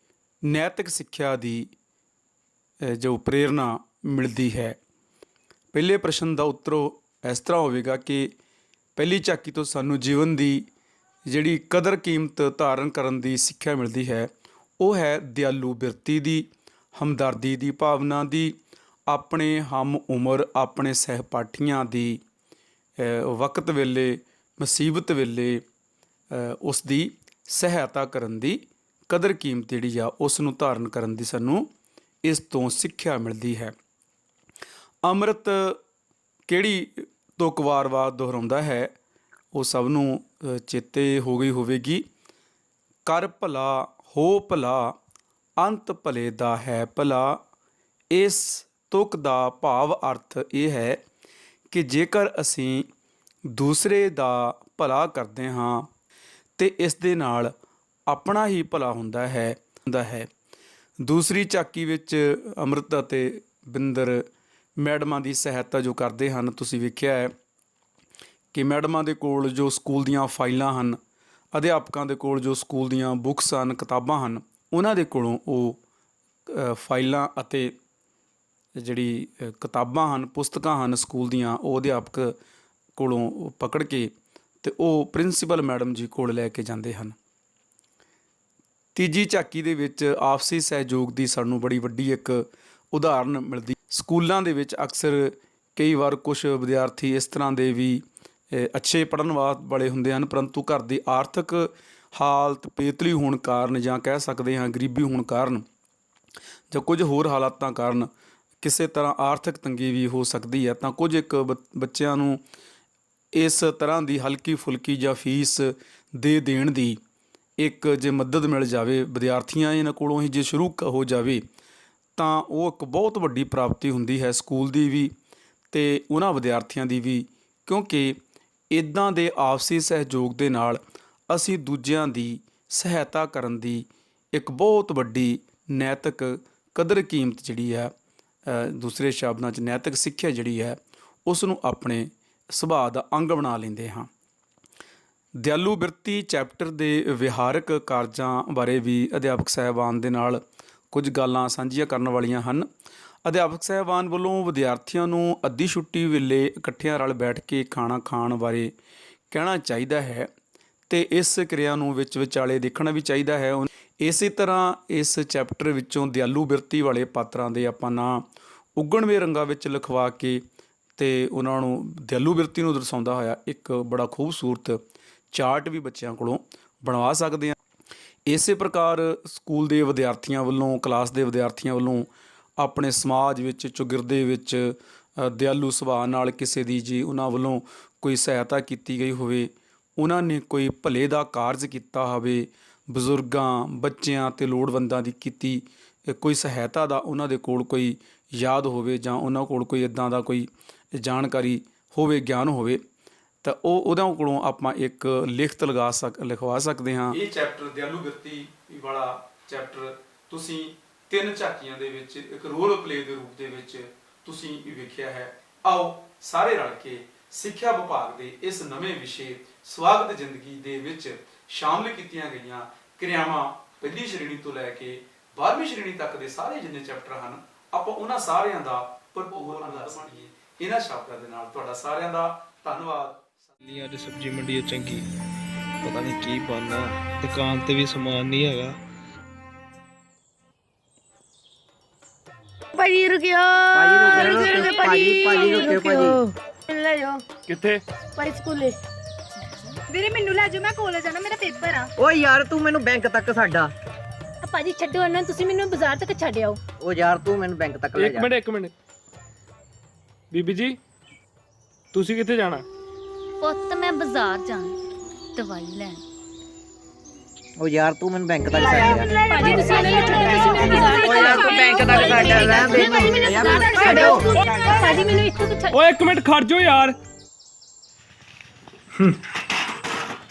ਨੈਤਿਕ ਸਿੱਖਿਆ ਦੀ ਜੋ ਪ੍ਰੇਰਨਾ ਮਿਲਦੀ ਹੈ? ਪਹਿਲੇ ਪ੍ਰਸ਼ਨ ਦਾ ਉੱਤਰ ਇਸ ਤਰ੍ਹਾਂ ਹੋਵੇਗਾ ਕਿ ਪਹਿਲੀ ਝਾਕੀ ਤੋਂ ਸਾਨੂੰ ਜੀਵਨ ਦੀ ਜਿਹੜੀ ਕਦਰ ਕੀਮਤ ਧਾਰਨ ਕਰਨ ਦੀ ਸਿੱਖਿਆ ਮਿਲਦੀ ਹੈ ਉਹ ਹੈ ਦਿਆਲੂ ਬਿਰਤੀ ਦੀ, ਹਮਦਰਦੀ ਦੀ ਭਾਵਨਾ ਦੀ, ਆਪਣੇ ਹਮ ਉਮਰ ਆਪਣੇ ਸਹਿਪਾਠੀਆਂ ਦੀ ਵਕਤ ਵੇਲੇ ਮੁਸੀਬਤ ਵੇਲੇ ਉਸ ਦੀ ਸਹਾਇਤਾ ਕਰਨ ਦੀ ਕਦਰ ਕੀਮਤ ਜਿਹੜੀ ਆ ਉਸ ਨੂੰ ਧਾਰਨ ਕਰਨ ਦੀ ਸਾਨੂੰ ਇਸ ਤੋਂ ਸਿੱਖਿਆ ਮਿਲਦੀ ਹੈ। ਅੰਮ੍ਰਿਤ ਕਿਹੜੀ ਤੁਕ ਵਾਰ-ਵਾਰ ਦੁਹਰਾਉਂਦਾ ਹੈ? ਉਹ ਸਭ ਨੂੰ ਚੇਤੇ ਹੋ ਗਈ ਹੋਵੇਗੀ। ਕਰ ਭਲਾ ਹੋ ਭਲਾ ਅੰਤ ਭਲੇ ਦਾ ਹੈ ਭਲਾ। ਇਸ ਤੁਕ ਦਾ ਭਾਵ ਅਰਥ ਇਹ ਹੈ ਕਿ ਜੇਕਰ ਅਸੀਂ ਦੂਸਰੇ ਦਾ ਭਲਾ ਕਰਦੇ ਹਾਂ ਤੇ ਇਸ ਦੇ ਨਾਲ ਆਪਣਾ ਹੀ ਭਲਾ ਹੁੰਦਾ ਹੈ। ਦੂਸਰੀ ਝਾਕੀ ਵਿੱਚ ਅੰਮ੍ਰਿਤ ਅਤੇ ਬਿੰਦਰ ਮੈਡਮਾਂ ਦੀ ਸਹਾਇਤਾ ਜੋ ਕਰਦੇ ਹਨ, ਤੁਸੀਂ ਵੇਖਿਆ ਹੈ ਕਿ ਮੈਡਮਾਂ ਦੇ ਕੋਲ ਜੋ ਸਕੂਲ ਦੀਆਂ ਫਾਈਲਾਂ ਹਨ, ਅਧਿਆਪਕਾਂ ਦੇ ਕੋਲ ਜੋ ਸਕੂਲ ਦੀਆਂ ਬੁੱਕਸ ਹਨ, ਕਿਤਾਬਾਂ ਹਨ, ਉਹਨਾਂ ਦੇ ਕੋਲੋਂ ਉਹ ਫਾਈਲਾਂ ਅਤੇ ਜਿਹੜੀ ਕਿਤਾਬਾਂ ਹਨ, ਪੁਸਤਕਾਂ ਹਨ ਸਕੂਲ ਦੀਆਂ, ਉਹ ਅਧਿਆਪਕ ਕੋਲੋਂ ਪਕੜ ਕੇ ਅਤੇ ਉਹ ਪ੍ਰਿੰਸੀਪਲ ਮੈਡਮ ਜੀ ਕੋਲ ਲੈ ਕੇ ਜਾਂਦੇ ਹਨ। ਤੀਜੀ ਝਾਕੀ ਦੇ ਵਿੱਚ ਆਪਸੀ ਸਹਿਯੋਗ ਦੀ ਸਾਨੂੰ ਬੜੀ ਵੱਡੀ ਇੱਕ ਉਦਾਹਰਨ ਮਿਲਦੀ। ਸਕੂਲਾਂ ਦੇ ਵਿੱਚ ਅਕਸਰ ਕਈ ਵਾਰ ਕੁਛ ਵਿਦਿਆਰਥੀ ਇਸ ਤਰ੍ਹਾਂ ਦੇ ਵੀ ਅੱਛੇ ਪੜ੍ਹਨ ਵਾਲੇ ਹੁੰਦੇ ਹਨ, ਪਰੰਤੂ ਘਰ ਦੀ ਆਰਥਿਕ ਹਾਲਤ ਪੇਤਲੀ ਹੋਣ ਕਾਰਨ ਜਾਂ ਕਹਿ ਸਕਦੇ ਹਾਂ ਗਰੀਬੀ ਹੋਣ ਕਾਰਨ ਜਾਂ ਕੁਝ ਹੋਰ ਹਾਲਾਤਾਂ ਕਾਰਨ ਕਿਸੇ ਤਰ੍ਹਾਂ ਆਰਥਿਕ ਤੰਗੀ ਵੀ ਹੋ ਸਕਦੀ ਹੈ, ਤਾਂ ਕੁਝ ਇੱਕ ਬੱਚਿਆਂ ਨੂੰ ਇਸ ਤਰ੍ਹਾਂ ਦੀ ਹਲਕੀ ਫੁਲਕੀ ਜਾਂ ਫੀਸ ਦੇ ਦੇਣ ਦੀ ਇੱਕ ਜੇ ਮਦਦ ਮਿਲ ਜਾਵੇ, ਵਿਦਿਆਰਥੀਆਂ ਇਹਨਾਂ ਕੋਲੋਂ ਹੀ ਜੇ ਸ਼ੁਰੂ ਹੋ ਜਾਵੇ ਤਾਂ ਉਹ ਇੱਕ ਬਹੁਤ ਵੱਡੀ ਪ੍ਰਾਪਤੀ ਹੁੰਦੀ ਹੈ ਸਕੂਲ ਦੀ ਵੀ ਅਤੇ ਉਹਨਾਂ ਵਿਦਿਆਰਥੀਆਂ ਦੀ ਵੀ, ਕਿਉਂਕਿ ਇੱਦਾਂ ਦੇ ਆਪਸੀ ਸਹਿਯੋਗ ਦੇ ਨਾਲ ਅਸੀਂ ਦੂਜਿਆਂ ਦੀ ਸਹਾਇਤਾ ਕਰਨ ਦੀ ਇੱਕ ਬਹੁਤ ਵੱਡੀ ਨੈਤਿਕ ਕਦਰ ਕੀਮਤ ਜਿਹੜੀ ਹੈ, ਦੂਸਰੇ ਸ਼ਬਦਾਂ 'ਚ ਨੈਤਿਕ ਸਿੱਖਿਆ ਜਿਹੜੀ ਹੈ, ਉਸ ਨੂੰ ਆਪਣੇ ਸੁਭਾਅ ਦਾ ਅੰਗ ਬਣਾ ਲੈਂਦੇ ਹਾਂ। ਦਿਆਲੂ ਬਿਰਤੀ ਚੈਪਟਰ ਦੇ ਵਿਹਾਰਕ ਕਾਰਜਾਂ ਬਾਰੇ ਵੀ ਅਧਿਆਪਕ ਸਾਹਿਬਾਨ ਦੇ ਨਾਲ ਕੁਝ ਗੱਲਾਂ ਸਾਂਝੀਆਂ ਕਰਨ ਵਾਲੀਆਂ ਹਨ। ਅਧਿਆਪਕ ਸਾਹਿਬਾਨ ਵੱਲੋਂ ਵਿਦਿਆਰਥੀਆਂ ਨੂੰ ਅੱਧੀ ਛੁੱਟੀ ਵੇਲੇ ਇਕੱਠਿਆਂ ਰਲ ਬੈਠ ਕੇ ਖਾਣਾ ਖਾਣ ਬਾਰੇ ਕਹਿਣਾ ਚਾਹੀਦਾ ਹੈ ਅਤੇ ਇਸ ਕਿਰਿਆ ਨੂੰ ਵਿੱਚ ਵਿਚਾਲੇ ਦੇਖਣਾ ਵੀ ਚਾਹੀਦਾ ਹੈ। ਇਸੇ ਤਰ੍ਹਾਂ ਇਸ ਚੈਪਟਰ ਵਿੱਚੋਂ ਦਿਆਲੂ ਬਿਰਤੀ ਵਾਲੇ ਪਾਤਰਾਂ ਦੇ ਆਪਾਂ ਨਾਂ ਉਗਣਵੇਂ ਰੰਗਾਂ ਵਿੱਚ ਲਿਖਵਾ ਕੇ ਅਤੇ ਉਹਨਾਂ ਨੂੰ ਦਿਆਲੂ ਬਿਰਤੀ ਨੂੰ ਦਰਸਾਉਂਦਾ ਹੋਇਆ ਇੱਕ ਬੜਾ ਖੂਬਸੂਰਤ ਚਾਰਟ ਵੀ ਬੱਚਿਆਂ ਕੋਲੋਂ ਬਣਵਾ ਸਕਦੇ ਹਾਂ। ਇਸੇ ਪ੍ਰਕਾਰ ਸਕੂਲ ਦੇ ਵਿਦਿਆਰਥੀਆਂ ਵੱਲੋਂ, ਕਲਾਸ ਦੇ ਵਿਦਿਆਰਥੀਆਂ ਵੱਲੋਂ ਆਪਣੇ ਸਮਾਜ ਵਿੱਚ, ਚੌਗਿਰਦੇ ਵਿੱਚ ਦਿਆਲੂ ਸੁਭਾਅ ਨਾਲ ਕਿਸੇ ਦੀ ਜੀ ਉਹਨਾਂ ਵੱਲੋਂ ਕੋਈ ਸਹਾਇਤਾ ਕੀਤੀ ਗਈ ਹੋਵੇ, ਉਹਨਾਂ ਨੇ ਕੋਈ ਭਲੇ ਦਾ ਕਾਰਜ ਕੀਤਾ ਹੋਵੇ, ਬਜ਼ੁਰਗਾਂ, ਬੱਚਿਆਂ ਅਤੇ ਲੋੜਵੰਦਾਂ ਦੀ ਕੀਤੀ ਕੋਈ ਸਹਾਇਤਾ ਦਾ ਉਹਨਾਂ ਦੇ ਕੋਲ ਕੋਈ ਯਾਦ ਹੋਵੇ ਜਾਂ ਉਹਨਾਂ ਕੋਲ ਕੋਈ ਇੱਦਾਂ ਦਾ ਕੋਈ ਜਾਣਕਾਰੀ ਹੋਵੇ, ਗਿਆਨ ਹੋਵੇ, ਤਾਂ ਉਹਨਾਂ ਕੋਲੋਂ ਆਪਾਂ ਇੱਕ ਲਿਖਤ ਲਿਖਵਾ ਸਕਦੇ ਹਾਂ। ਇਹ ਚੈਪਟਰ ਦਿਆਲੂ ਬਿਰਤੀ ਵਾਲਾ ਚੈਪਟਰ ਤੁਸੀਂ 3 ਝਾਕੀਆਂ ਦੇ ਵਿੱਚ ਇੱਕ ਰੋਲ ਪਲੇ ਦੇ ਰੂਪ ਦੇ ਵਿੱਚ ਤੁਸੀਂ ਵੇਖਿਆ ਹੈ। ਆਓ ਸਾਰੇ ਰਲ ਕੇ ਸਿੱਖਿਆ ਵਿਭਾਗ ਦੇ ਇਸ ਨਵੇਂ ਵਿਸ਼ੇ ਸਵਾਗਤ ਜ਼ਿੰਦਗੀ ਦੇ ਵਿੱਚ ਸ਼ਾਮਲ ਕੀਤੀਆਂ ਗਈਆਂ ਕਿਰਿਆਵਾਂ ਪਹਿਲੀ ਸ਼੍ਰੇਣੀ ਤੋਂ ਲੈ ਕੇ 12ਵੀਂ ਸ਼੍ਰੇਣੀ ਤੱਕ ਦੇ ਸਾਰੇ ਜਿੰਨੇ ਚੈਪਟਰ ਹਨ, ਆਪਾਂ ਉਹਨਾਂ ਸਾਰਿਆਂ ਦਾ ਭਰਪੂਰ ਆਨੰਦ ਮਾਣੀਏ। ਇਹਨਾਂ ਸ਼ਬਦਾਂ ਦੇ ਨਾਲ ਤੁਹਾਡਾ ਸਾਰਿਆਂ ਦਾ ਧੰਨਵਾਦ। ਅੱਜ ਸਬਜ਼ੀ ਮੰਡੀ ਚੰਗੀ, ਪਤਾ ਨਹੀਂ ਕੀ ਬਣਨਾ, ਦੁਕਾਨ ਤੇ ਵੀ ਸਮਾਨ ਨਹੀਂ ਹੈਗਾ। ਭਾਜੀ ਰੁਕਿਓ, ਲੈ ਜਾਓ ਕਿੱਥੇ? ਭਾਈ ਸਕੂਲੇ। ਵੀਰੇ ਮੈਨੂੰ ਲੈ ਜਾਓ, ਮੈਂ ਕਾਲਜ ਜਾਣਾ, ਮੇਰਾ ਪੇਪਰ ਆ। ਓ ਯਾਰ ਤੂੰ ਮੈਨੂੰ ਬੈਂਕ ਤੱਕ ਸਾਡਾ। ਭਾਜੀ ਛੱਡੋ ਉਹਨਾਂ, ਤੁਸੀਂ ਮੈਨੂੰ ਬਾਜ਼ਾਰ ਤੱਕ ਛੱਡ ਆਓ। ਓ ਯਾਰ ਤੂੰ ਮੈਨੂੰ ਬੈਂਕ ਤੱਕ ਲੈ ਜਾ। ਇੱਕ ਮਿੰਟ ਬੀਬੀ ਜੀ, ਤੁਸੀਂ ਕਿੱਥੇ ਜਾਣਾ? ਪੁੱਤ ਮੈਂ ਬਾਜ਼ਾਰ ਜਾਣਾ ਦਵਾਈ ਲੈਣ। ਉਹ ਯਾਰ ਤੂੰ ਮੈਨੂੰ ਬੈਂਕ ਤੱਕ ਛੱਡ ਯਾਰ। ਭਾਜੀ ਤੁਸੀਂ ਇਹਨਾਂ ਨੂੰ ਛੱਡੋ, ਤੁਸੀਂ ਮੈਨੂੰ ਬਾਜ਼ਾਰ ਓ ਯਾਰ ਤੂੰ ਬੈਂਕ ਤੱਕ ਛੱਡ ਯਾਰ, ਰਹਿਣ ਦੇ ਮੈਨੂੰ ਯਾਰ, ਛੱਡੋ। ਭਾਜੀ ਮੈਨੂੰ ਇੱਥੋਂ ਕੁਛ ਓਏ ਇੱਕ ਮਿੰਟ ਖੜ ਜਾਓ ਯਾਰ।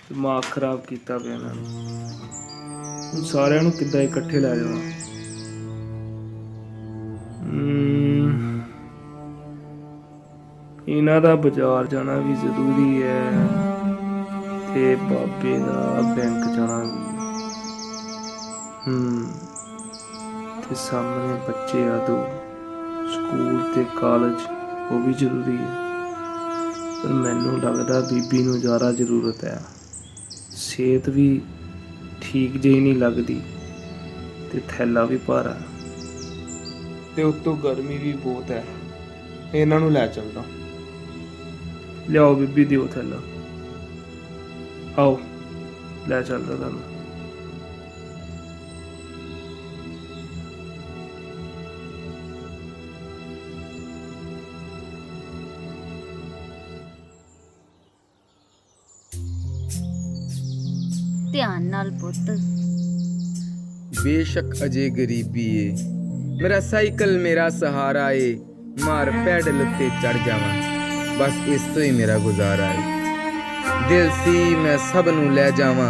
ਦਿਮਾਗ ਖਰਾਬ ਕੀਤਾ ਪਿਆ ਇਹਨਾਂ ਨੇ। ਹੁਣ ਸਾਰਿਆਂ ਨੂੰ ਕਿੱਦਾਂ ਇਕੱਠੇ ਲੈ ਜਾਵਾਂ? ਇਹਨਾਂ ਦਾ ਬਾਜ਼ਾਰ ਜਾਣਾ ਵੀ ਜ਼ਰੂਰੀ ਹੈ ਤੇ ਬਾਬੇ ਦਾ ਬੈਂਕ ਜਾਣਾ ਵੀ। ਤੇ ਸਾਹਮਣੇ ਬੱਚੇ ਆ ਦੋ, ਸਕੂਲ ਤੇ ਕਾਲਜ ਉਹ ਵੀ ਜ਼ਰੂਰੀ ਹੈ। ਪਰ ਮੈਨੂੰ ਲੱਗਦਾ ਬੀਬੀ ਨੂੰ ਜ਼ਿਆਦਾ ਜ਼ਰੂਰਤ ਹੈ। ਸਿਹਤ ਵੀ ਠੀਕ ਜਿਹੀ ਨਹੀਂ ਲੱਗਦੀ ਤੇ ਥੈਲਾ ਵੀ ਭਾਰਾ ਤੇ ਉੱਤੋਂ ਗਰਮੀ ਵੀ ਬਹੁਤ ਹੈ। ਇਹਨਾਂ ਨੂੰ ਲੈ ਚੱਲਦਾ। ਲਿਆਓ ਬੀਬੀ ਦਿਓ ਥੈਲਾ। ਆਓ ਲੈ ਚੱਲਦਾ ਤੁਹਾਨੂੰ। ਧਿਆਨ ਨਾਲ ਪੁੱਤ। बेशक अजे गरीबी ए मेरा साइकिल मेरा सहारा ए मार पैडल ते चढ़ जावां बस इस तो ही मेरा गुजारा है। दिल सी मैं सब नू ले जावां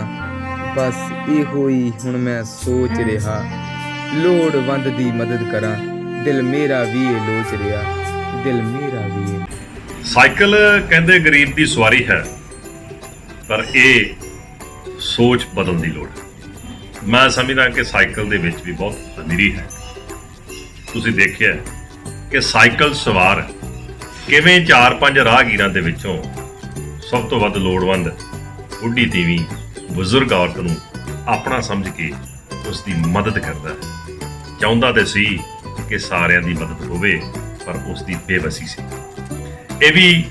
बस इहो ही हुण मैं सोच रहा लोड़वंद दी मदद करा दिल मेरा भी ए लोच रहा दिल मेरा भी ए। साइकिल कहंदे गरीब दी सवारी है पर ਇਹ ਸੋਚ ਬਦਲਣ ਦੀ ਲੋੜ ਹੈ। ਮੈਂ ਸਮਝਦਾ ਕਿ ਸਾਈਕਲ ਦੇ ਵਿੱਚ ਵੀ ਬਹੁਤ ਅਮੀਰੀ ਹੈ। ਤੁਸੀਂ ਦੇਖਿਆ ਕਿ ਸਾਈਕਲ ਸਵਾਰ ਕਿਵੇਂ 4-5 ਰਾਹਗੀਰਾਂ ਦੇ ਵਿੱਚੋਂ ਸਭ ਤੋਂ ਵੱਧ ਲੋੜਵੰਦ ਬੁੱਢੀ ਤੀਵੀਂ ਬਜ਼ੁਰਗ ਔਰਤ ਨੂੰ ਆਪਣਾ ਸਮਝ ਕੇ ਉਸ ਦੀ ਮਦਦ ਕਰਦਾ ਹੈ। ਚਾਹੁੰਦਾ ਤੇ ਸੀ ਕਿ ਸਾਰਿਆਂ ਦੀ ਮਦਦ ਹੋਵੇ ਪਰ ਉਸ ਦੀ ਬੇਵਸੀ ਸੀ। ਇਹ ਵੀ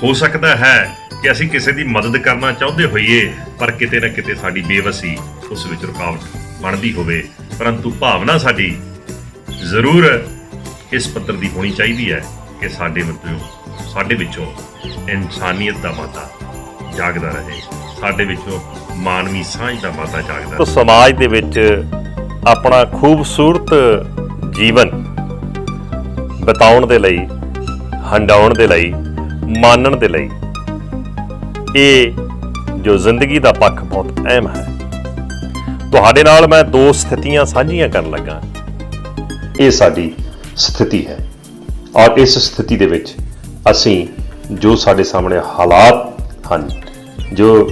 ਹੋ ਸਕਦਾ ਹੈ ਕਿ ਅਸੀਂ ਕਿਸੇ ਦੀ ਮਦਦ ਕਰਨਾ ਚਾਹੁੰਦੇ ਹੋਈਏ ਪਰ ਕਿਤੇ ਨਾ ਕਿਤੇ ਸਾਡੀ ਬੇਵਸੀ ਉਸ ਵਿੱਚ ਰੁਕਾਵਟ ਬਣਦੀ ਹੋਵੇ। ਪਰੰਤੂ ਭਾਵਨਾ ਸਾਡੀ ਜ਼ਰੂਰ ਇਸ ਪੱਧਰ ਦੀ ਹੋਣੀ ਚਾਹੀਦੀ ਹੈ ਕਿ ਸਾਡੇ ਵਿੱਚੋਂ ਇਨਸਾਨੀਅਤ ਦਾ ਮਾਤਾ ਜਾਗਦਾ ਰਹੇ, ਸਾਡੇ ਵਿੱਚੋਂ ਮਾਨਵੀ ਸਾਂਝ ਦਾ ਮਾਤਾ ਜਾਗਦਾ ਰਹੇ। ਸਮਾਜ ਦੇ ਵਿੱਚ ਆਪਣਾ ਖੂਬਸੂਰਤ ਜੀਵਨ ਬਿਤਾਉਣ ਦੇ ਲਈ, ਹੰਡਾਉਣ ਦੇ ਲਈ, ਮਾਨਣ ਦੇ ਲਈ ਇਹ ਜੋ ਜ਼ਿੰਦਗੀ ਦਾ ਪੱਖ ਬਹੁਤ ਅਹਿਮ ਹੈ। ਤੁਹਾਡੇ ਨਾਲ ਮੈਂ 2 ਸਥਿਤੀਆਂ ਸਾਂਝੀਆਂ ਕਰਨ ਲੱਗਾ। ਇਹ ਸਾਡੀ ਸਥਿਤੀ ਹੈ ਔਰ ਇਸ ਸਥਿਤੀ ਦੇ ਵਿੱਚ ਅਸੀਂ ਜੋ ਸਾਡੇ ਸਾਹਮਣੇ ਹਾਲਾਤ ਹਨ, ਜੋ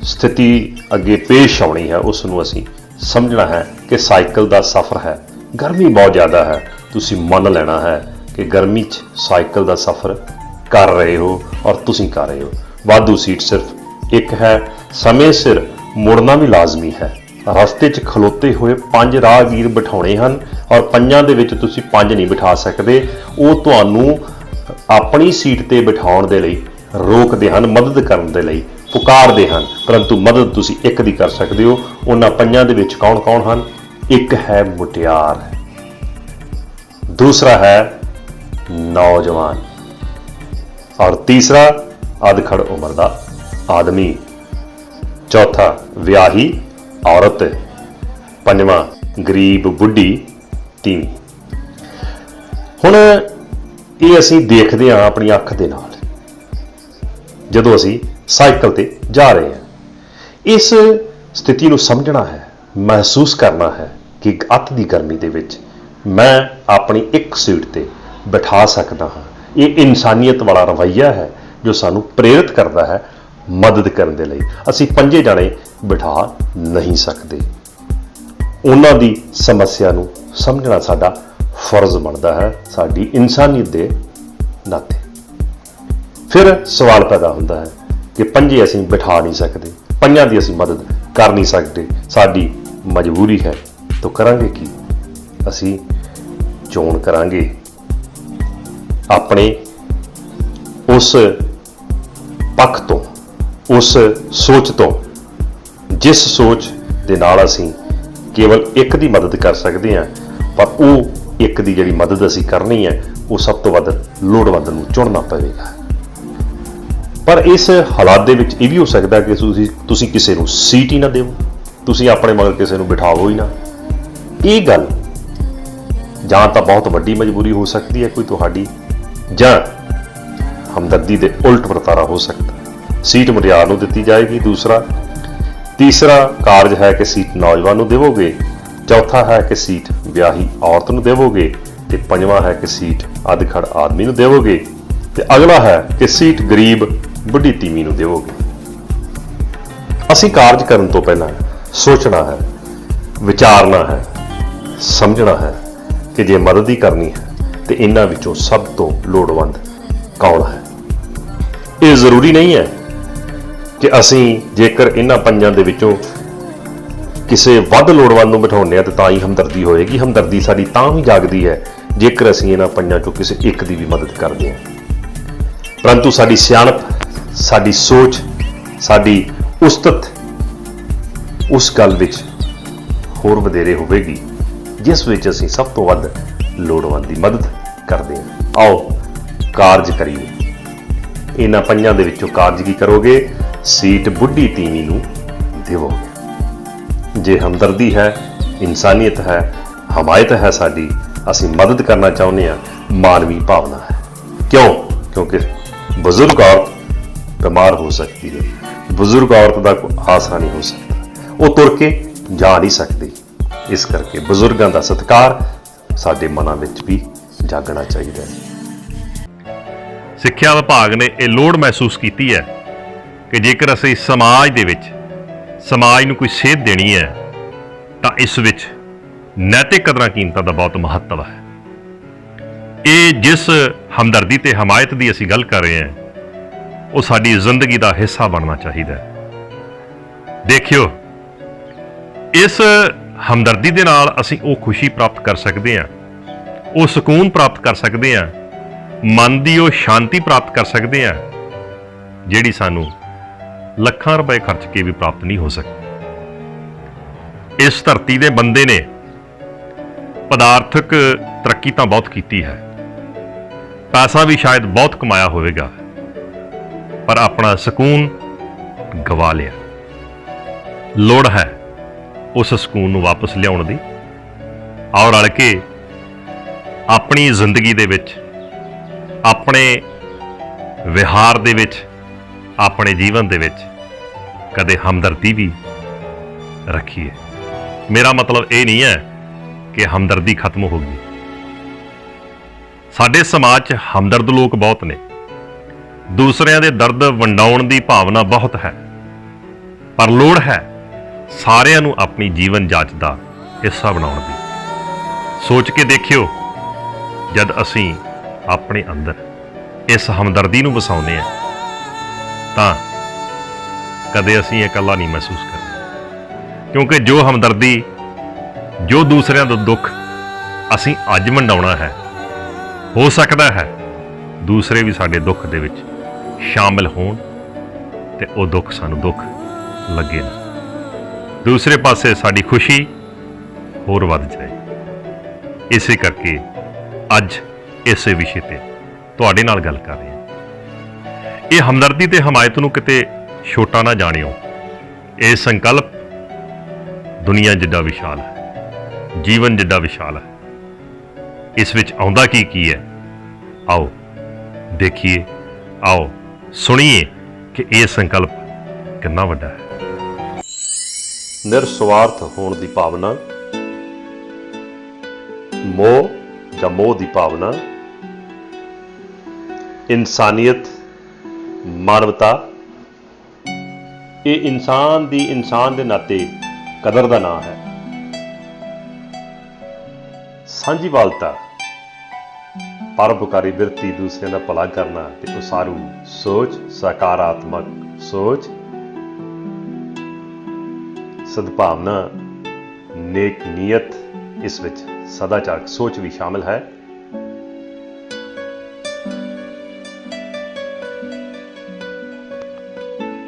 ਸਥਿਤੀ ਅੱਗੇ ਪੇਸ਼ ਆਉਣੀ ਹੈ, ਉਸ ਨੂੰ ਅਸੀਂ ਸਮਝਣਾ ਹੈ ਕਿ ਸਾਈਕਲ ਦਾ ਸਫ਼ਰ ਹੈ। ਗਰਮੀ ਬਹੁਤ ਜ਼ਿਆਦਾ ਹੈ, ਤੁਸੀਂ ਮੰਨ ਲੈਣਾ ਹੈ ਕਿ ਗਰਮੀ 'ਚ ਸਾਈਕਲ ਦਾ ਸਫ਼ਰ ਕਰ ਰਹੇ ਹੋ ਔਰ ਤੁਸੀਂ ਕਰ ਰਹੇ ਹੋ। ਵਾਧੂ ਸੀਟ ਸਿਰਫ ਇੱਕ ਹੈ, ਸਮੇਂ ਸਿਰ ਮੁੜਨਾ ਵੀ ਲਾਜ਼ਮੀ ਹੈ। ਰਸਤੇ 'ਚ ਖਲੋਤੇ ਹੋਏ 5 ਰਾਹਗੀਰ ਬਿਠਾਉਣੇ ਹਨ ਔਰ 5 ਦੇ ਵਿੱਚ ਤੁਸੀਂ 5 ਨਹੀਂ ਬਿਠਾ ਸਕਦੇ। ਉਹ ਤੁਹਾਨੂੰ ਆਪਣੀ ਸੀਟ ਤੇ ਬਿਠਾਉਣ ਦੇ ਲਈ ਰੋਕਦੇ ਹਨ, ਮਦਦ ਕਰਨ ਦੇ ਲਈ ਪੁਕਾਰਦੇ ਹਨ, ਪਰੰਤੂ ਮਦਦ ਤੁਸੀਂ ਇੱਕ ਦੀ ਕਰ ਸਕਦੇ ਹੋ। ਉਹਨਾਂ 5 ਦੇ ਵਿੱਚ ਕੌਣ ਹਨ? ਇੱਕ ਹੈ ਮੁਟਿਆਰ, ਦੂਸਰਾ ਹੈ ਨੌਜਵਾਨ ਔਰ ਤੀਸਰਾ ਅਧਖੜ ਉਮਰ ਦਾ ਆਦਮੀ, ਚੌਥਾ ਵਿਆਹੀ ਔਰਤ, ਪੰਜਵਾਂ ਗਰੀਬ ਬੁੱਢੀ ਤੀਵੀਂ। ਹੁਣ ਇਹ ਅਸੀਂ ਦੇਖਦੇ ਹਾਂ ਆਪਣੀ ਅੱਖ ਦੇ ਨਾਲ ਜਦੋਂ ਅਸੀਂ ਸਾਈਕਲ ਤੇ ਜਾ ਰਹੇ ਹਾਂ। ਇਸ ਸਥਿਤੀ ਨੂੰ ਸਮਝਣਾ ਹੈ, ਮਹਿਸੂਸ ਕਰਨਾ ਹੈ ਕਿ ਅੱਤ ਦੀ ਗਰਮੀ ਦੇ ਵਿੱਚ ਮੈਂ ਆਪਣੀ ਇੱਕ ਸੀਟ ਤੇ ਬਿਠਾ ਸਕਦਾ ਹਾਂ। ਇਹ ਇਨਸਾਨੀਅਤ ਵਾਲਾ ਰਵੱਈਆ ਹੈ ਜੋ ਸਾਨੂੰ ਪ੍ਰੇਰਿਤ ਕਰਦਾ ਹੈ ਮਦਦ ਕਰਨ ਦੇ ਲਈ। ਅਸੀਂ 5 ਜਣੇ ਬਿਠਾ ਨਹੀਂ ਸਕਦੇ। ਉਹਨਾਂ ਦੀ ਸਮੱਸਿਆ ਨੂੰ ਸਮਝਣਾ ਸਾਡਾ ਫਰਜ਼ ਬਣਦਾ ਹੈ, ਸਾਡੀ ਇਨਸਾਨੀਅਤ ਦੇ ਨਾਤੇ। ਫਿਰ ਸਵਾਲ ਪੈਦਾ ਹੁੰਦਾ ਹੈ ਕਿ 5 ਅਸੀਂ ਬਿਠਾ ਨਹੀਂ ਸਕਦੇ, 5 ਦੀ ਅਸੀਂ ਮਦਦ ਕਰ ਨਹੀਂ ਸਕਦੇ, ਸਾਡੀ ਮਜਬੂਰੀ ਹੈ। ਤਾਂ ਕਰਾਂਗੇ ਕੀ? ਅਸੀਂ ਚੋਣ ਕਰਾਂਗੇ ਆਪਣੇ ਉਸ ਪੱਖ ਤੋਂ, ਉਸ ਸੋਚ ਤੋਂ ਜਿਸ ਸੋਚ ਦੇ ਨਾਲ ਅਸੀਂ ਕੇਵਲ ਇੱਕ ਦੀ ਮਦਦ ਕਰ ਸਕਦੇ ਹਾਂ, ਪਰ ਉਹ ਇੱਕ ਦੀ ਜਿਹੜੀ ਮਦਦ ਅਸੀਂ ਕਰਨੀ ਹੈ ਉਹ ਸਭ ਤੋਂ ਵੱਧ ਲੋੜਵੰਦ ਨੂੰ ਚੁਣਨਾ ਪਵੇਗਾ। ਪਰ ਇਸ ਹਾਲਾਤ ਦੇ ਵਿੱਚ ਇਹ ਵੀ ਹੋ ਸਕਦਾ ਕਿ ਤੁਸੀਂ ਕਿਸੇ ਨੂੰ ਸੀਟ ਹੀ ਨਾ ਦਿਓ, ਤੁਸੀਂ ਆਪਣੇ ਮਗਰ ਕਿਸੇ ਨੂੰ ਬਿਠਾਵੋ ਹੀ ਨਾ। ਇਹ ਗੱਲ ਜਾਂ ਤਾਂ ਬਹੁਤ ਵੱਡੀ ਮਜਬੂਰੀ ਹੋ ਸਕਦੀ ਹੈ ਕੋਈ ਤੁਹਾਡੀ, ਜਾਂ ਹਮਦਰਦੀ ਦੇ ਉਲਟ ਵਰਤਾਰਾ ਹੋ ਸਕਦਾ। ਸੀਟ ਮੁਟਿਆਰ ਨੂੰ ਦਿੱਤੀ ਜਾਏਗੀ। ਤੀਸਰਾ ਕਾਰਜ ਹੈ ਕਿ ਸੀਟ ਨੌਜਵਾਨ ਨੂੰ ਦੇਵੋਗੇ। ਚੌਥਾ ਹੈ ਕਿ ਸੀਟ ਵਿਆਹੀ ਔਰਤ ਨੂੰ ਦੇਵੋਗੇ। ਤੇ ਪੰਜਵਾਂ ਹੈ ਕਿ ਸੀਟ ਅਧਖੜ ਆਦਮੀ ਨੂੰ ਦੇਵੋਗੇ। ਤੇ ਅਗਲਾ ਹੈ ਕਿ ਸੀਟ ਗਰੀਬ ਬੁੱਢੀ ਤੀਵੀਂ ਨੂੰ ਦੇਵੋਗੇ। ਅਸੀਂ ਕਾਰਜ ਕਰਨ ਤੋਂ ਪਹਿਲਾਂ ਸੋਚਣਾ ਹੈ, ਵਿਚਾਰਨਾ ਹੈ, ਸਮਝਣਾ ਹੈ ਕਿ ਜੇ ਮਦਦ ਹੀ ਕਰਨੀ ਹੈ ਤੇ ਇਹਨਾਂ ਵਿੱਚੋਂ ਸਭ ਤੋਂ ਲੋੜਵੰਦ ਕੌਣ ਹੈ। ਇਹ ਜ਼ਰੂਰੀ ਨਹੀਂ ਹੈ ਕਿ ਅਸੀਂ ਜੇਕਰ ਇਹਨਾਂ ਪੰਜਾਂ ਦੇ ਵਿੱਚੋਂ ਕਿਸੇ ਵੱਧ ਲੋੜਵੰਦ ਨੂੰ ਬਿਠਾਉਂਦੇ ਹਾਂ ਤਾਂ ਤਾਂ ਹੀ ਹਮਦਰਦੀ ਹੋਏਗੀ। ਹਮਦਰਦੀ ਸਾਡੀ ਤਾਂ ਵੀ ਜਾਗਦੀ ਹੈ ਜੇਕਰ ਅਸੀਂ ਇਹਨਾਂ ਪੰਜਾਂ ਚੋਂ ਕਿਸੇ ਇੱਕ ਦੀ ਵੀ ਮਦਦ ਕਰਦੇ ਹਾਂ। ਪਰੰਤੂ ਸਾਡੀ ਸਿਆਣਪ, ਸਾਡੀ ਸੋਚ, ਸਾਡੀ ਉਸਤਤ ਉਸ ਗੱਲ ਵਿੱਚ ਹੋਰ ਵਧੇਰੇ ਹੋਵੇਗੀ ਜਿਸ ਵਿੱਚ ਅਸੀਂ ਸਭ ਤੋਂ ਵੱਧ ਲੋੜਵੰਦ ਦੀ ਮਦਦ ਕਰਦੇ ਹਾਂ। ਆਓ ਕਾਰਜ ਕਰੀਏ। ਇਹਨਾਂ ਪੰਜਾਂ ਦੇ ਵਿੱਚੋਂ ਕਾਰਜ ਕੀ ਕਰੋਗੇ? ਸੀਟ ਬੁੱਢੀ ਤੀਵੀਂ ਨੂੰ ਦੇਵੋਗੇ। ਜੇ ਹਮਦਰਦੀ ਹੈ, ਇਨਸਾਨੀਅਤ ਹੈ, ਹਮਾਇਤ ਹੈ ਸਾਡੀ, ਅਸੀਂ ਮਦਦ ਕਰਨਾ ਚਾਹੁੰਦੇ ਹਾਂ, ਮਾਨਵੀ ਭਾਵਨਾ ਹੈ। ਕਿਉਂ? ਕਿਉਂਕਿ ਬਜ਼ੁਰਗ ਔਰਤ ਬਿਮਾਰ ਹੋ ਸਕਦੀ ਹੈ। ਬਜ਼ੁਰਗ ਔਰਤ ਦਾ ਕੋਈ ਆਸਰਾ ਨਹੀਂ ਹੋ ਸਕਦਾ, ਉਹ ਤੁਰ ਕੇ ਜਾ ਨਹੀਂ ਸਕਦੀ। ਇਸ ਕਰਕੇ ਬਜ਼ੁਰਗਾਂ ਦਾ ਸਤਿਕਾਰ ਸਾਡੇ ਮਨਾਂ ਵਿੱਚ ਵੀ ਜਾਗਣਾ ਚਾਹੀਦਾ ਹੈ। ਸਿੱਖਿਆ ਵਿਭਾਗ ਨੇ ਇਹ ਲੋੜ ਮਹਿਸੂਸ ਕੀਤੀ ਹੈ ਕਿ ਜੇਕਰ ਅਸੀਂ ਸਮਾਜ ਦੇ ਵਿੱਚ ਸਮਾਜ ਨੂੰ ਕੋਈ ਸੇਧ ਦੇਣੀ ਹੈ ਤਾਂ ਇਸ ਵਿੱਚ ਨੈਤਿਕ ਕਦਰਾਂ ਕੀਮਤਾਂ ਦਾ ਬਹੁਤ ਮਹੱਤਵ ਹੈ। ਇਹ ਜਿਸ ਹਮਦਰਦੀ ਤੇ ਹਮਾਇਤ ਦੀ ਅਸੀਂ ਗੱਲ ਕਰ ਰਹੇ ਹਾਂ ਉਹ ਸਾਡੀ ਜ਼ਿੰਦਗੀ ਦਾ ਹਿੱਸਾ ਬਣਨਾ ਚਾਹੀਦਾ ਹੈ। ਦੇਖਿਓ, ਇਸ ਹਮਦਰਦੀ ਦੇ ਨਾਲ ਅਸੀਂ ਉਹ ਖੁਸ਼ੀ ਪ੍ਰਾਪਤ ਕਰ ਸਕਦੇ ਹਾਂ, ਉਹ ਸਕੂਨ ਪ੍ਰਾਪਤ ਕਰ ਸਕਦੇ ਹਾਂ, ਮਨ ਦੀ ਉਹ ਸ਼ਾਂਤੀ ਪ੍ਰਾਪਤ ਕਰ ਸਕਦੇ ਹਾਂ ਜਿਹੜੀ ਸਾਨੂੰ ਲੱਖਾਂ ਰੁਪਏ ਖਰਚ ਕੇ ਵੀ ਪ੍ਰਾਪਤ ਨਹੀਂ ਹੋ ਸਕਦੀ। ਇਸ ਧਰਤੀ ਦੇ ਬੰਦੇ ਨੇ ਪਦਾਰਥਕ ਤਰੱਕੀ ਤਾਂ ਬਹੁਤ ਕੀਤੀ ਹੈ, ਪੈਸਾ ਵੀ ਸ਼ਾਇਦ ਬਹੁਤ ਕਮਾਇਆ ਹੋਵੇਗਾ, ਪਰ ਆਪਣਾ ਸਕੂਨ ਗਵਾ ਲਿਆ। ਲੋੜ ਹੈ ਉਸ ਸਕੂਨ ਨੂੰ ਵਾਪਸ ਲਿਆਉਣ ਦੀ। ਆਓ ਰਲ ਕੇ ਆਪਣੀ ਜ਼ਿੰਦਗੀ ਦੇ ਵਿੱਚ, ਆਪਣੇ ਵਿਹਾਰ ਦੇ ਵਿੱਚ, ਆਪਣੇ ਜੀਵਨ ਦੇ ਵਿੱਚ ਕਦੇ ਹਮਦਰਦੀ ਵੀ ਰੱਖੀਏ। ਮੇਰਾ ਮਤਲਬ ਇਹ ਨਹੀਂ ਹੈ ਕਿ ਹਮਦਰਦੀ ਖਤਮ ਹੋ ਗਈ। ਸਾਡੇ ਸਮਾਜ 'ਚ ਹਮਦਰਦ ਲੋਕ ਬਹੁਤ ਨੇ, ਦੂਸਰਿਆਂ ਦੇ ਦਰਦ ਵੰਡਾਉਣ ਦੀ ਭਾਵਨਾ ਬਹੁਤ ਹੈ, ਪਰ ਲੋੜ ਹੈ ਸਾਰਿਆਂ ਨੂੰ ਆਪਣੀ ਜੀਵਨ ਜਾਂਚ ਦਾ ਹਿੱਸਾ ਬਣਾਉਣ ਦੀ। ਸੋਚ ਕੇ ਦੇਖਿਓ, ਜਦ ਅਸੀਂ ਆਪਣੇ ਅੰਦਰ ਇਸ ਹਮਦਰਦੀ ਨੂੰ ਵਸਾਉਂਦੇ ਹਾਂ ਤਾਂ ਕਦੇ ਅਸੀਂ ਇਕੱਲਾ ਨਹੀਂ ਮਹਿਸੂਸ ਕਰਦੇ, ਕਿਉਂਕਿ ਜੋ ਹਮਦਰਦੀ, ਜੋ ਦੂਸਰਿਆਂ ਦਾ ਦੁੱਖ ਅਸੀਂ ਅੱਜ ਵੰਡਾਉਣਾ ਹੈ, ਹੋ ਸਕਦਾ ਹੈ ਦੂਸਰੇ ਵੀ ਸਾਡੇ ਦੁੱਖ ਦੇ ਵਿੱਚ ਸ਼ਾਮਿਲ ਹੋਣ ਤੇ ਉਹ ਦੁੱਖ ਸਾਨੂੰ ਦੁੱਖ ਲੱਗੇ ਨਾ। ਦੂਸਰੇ ਪਾਸੇ ਸਾਡੀ ਖੁਸ਼ੀ ਹੋਰ ਵੱਧ ਜਾਏ। ਇਸੇ ਕਰਕੇ ਅੱਜ ਇਸੇ ਵਿਸ਼ੇ ਤੇ ਤੁਹਾਡੇ ਨਾਲ ਗੱਲ ਕਰ ਰਹੇ ਹਾਂ। ਇਹ ਹਮਦਰਦੀ ਤੇ ਹਮਾਇਤ ਨੂੰ ਕਿਤੇ ਛੋਟਾ ਨਾ ਜਾਣਿਓ। ਇਹ ਸੰਕਲਪ ਦੁਨੀਆ ਜਿੱਡਾ ਵਿਸ਼ਾਲ ਹੈ, ਜੀਵਨ ਜਿੱਡਾ ਵਿਸ਼ਾਲ ਹੈ। ਇਸ ਵਿੱਚ ਆਉਂਦਾ ਕੀ ਹੈ, ਆਓ ਦੇਖੀਏ, ਆਓ ਸੁਣੀਏ ਕਿ ਇਹ ਸੰਕਲਪ ਕਿੰਨਾ ਵੱਡਾ ਹੈ। ਨਿਰਸਵਾਰਥ ਹੋਣ ਦੀ ਭਾਵਨਾ, ਮੋਹ ਜਾਂ ਮੋਹ ਦੀ ਭਾਵਨਾ, ਇਨਸਾਨੀਅਤ, ਮਾਨਵਤਾ, ਇਹ ਇਨਸਾਨ ਦੀ ਇਨਸਾਨ ਦੇ ਨਾਤੇ ਕਦਰ ਦਾ ਨਾਂ ਹੈ। ਸਾਂਝੀਵਾਲਤਾ, ਪਰਉਪਕਾਰੀ ਬਿਰਤੀ, ਦੂਸਰਿਆਂ ਦਾ ਭਲਾ ਕਰਨਾ ਤੇ ਉਸਾਰੂ ਸੋਚ, ਸਕਾਰਾਤਮਕ ਸੋਚ, ਸਦਭਾਵਨਾ, ਨੇਕ ਨੀਅਤ, ਇਸ ਵਿੱਚ ਸਦਾਚਾਰਕ ਸੋਚ ਵੀ ਸ਼ਾਮਿਲ ਹੈ।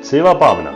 ਸੇਵਾ ਭਾਵਨਾ,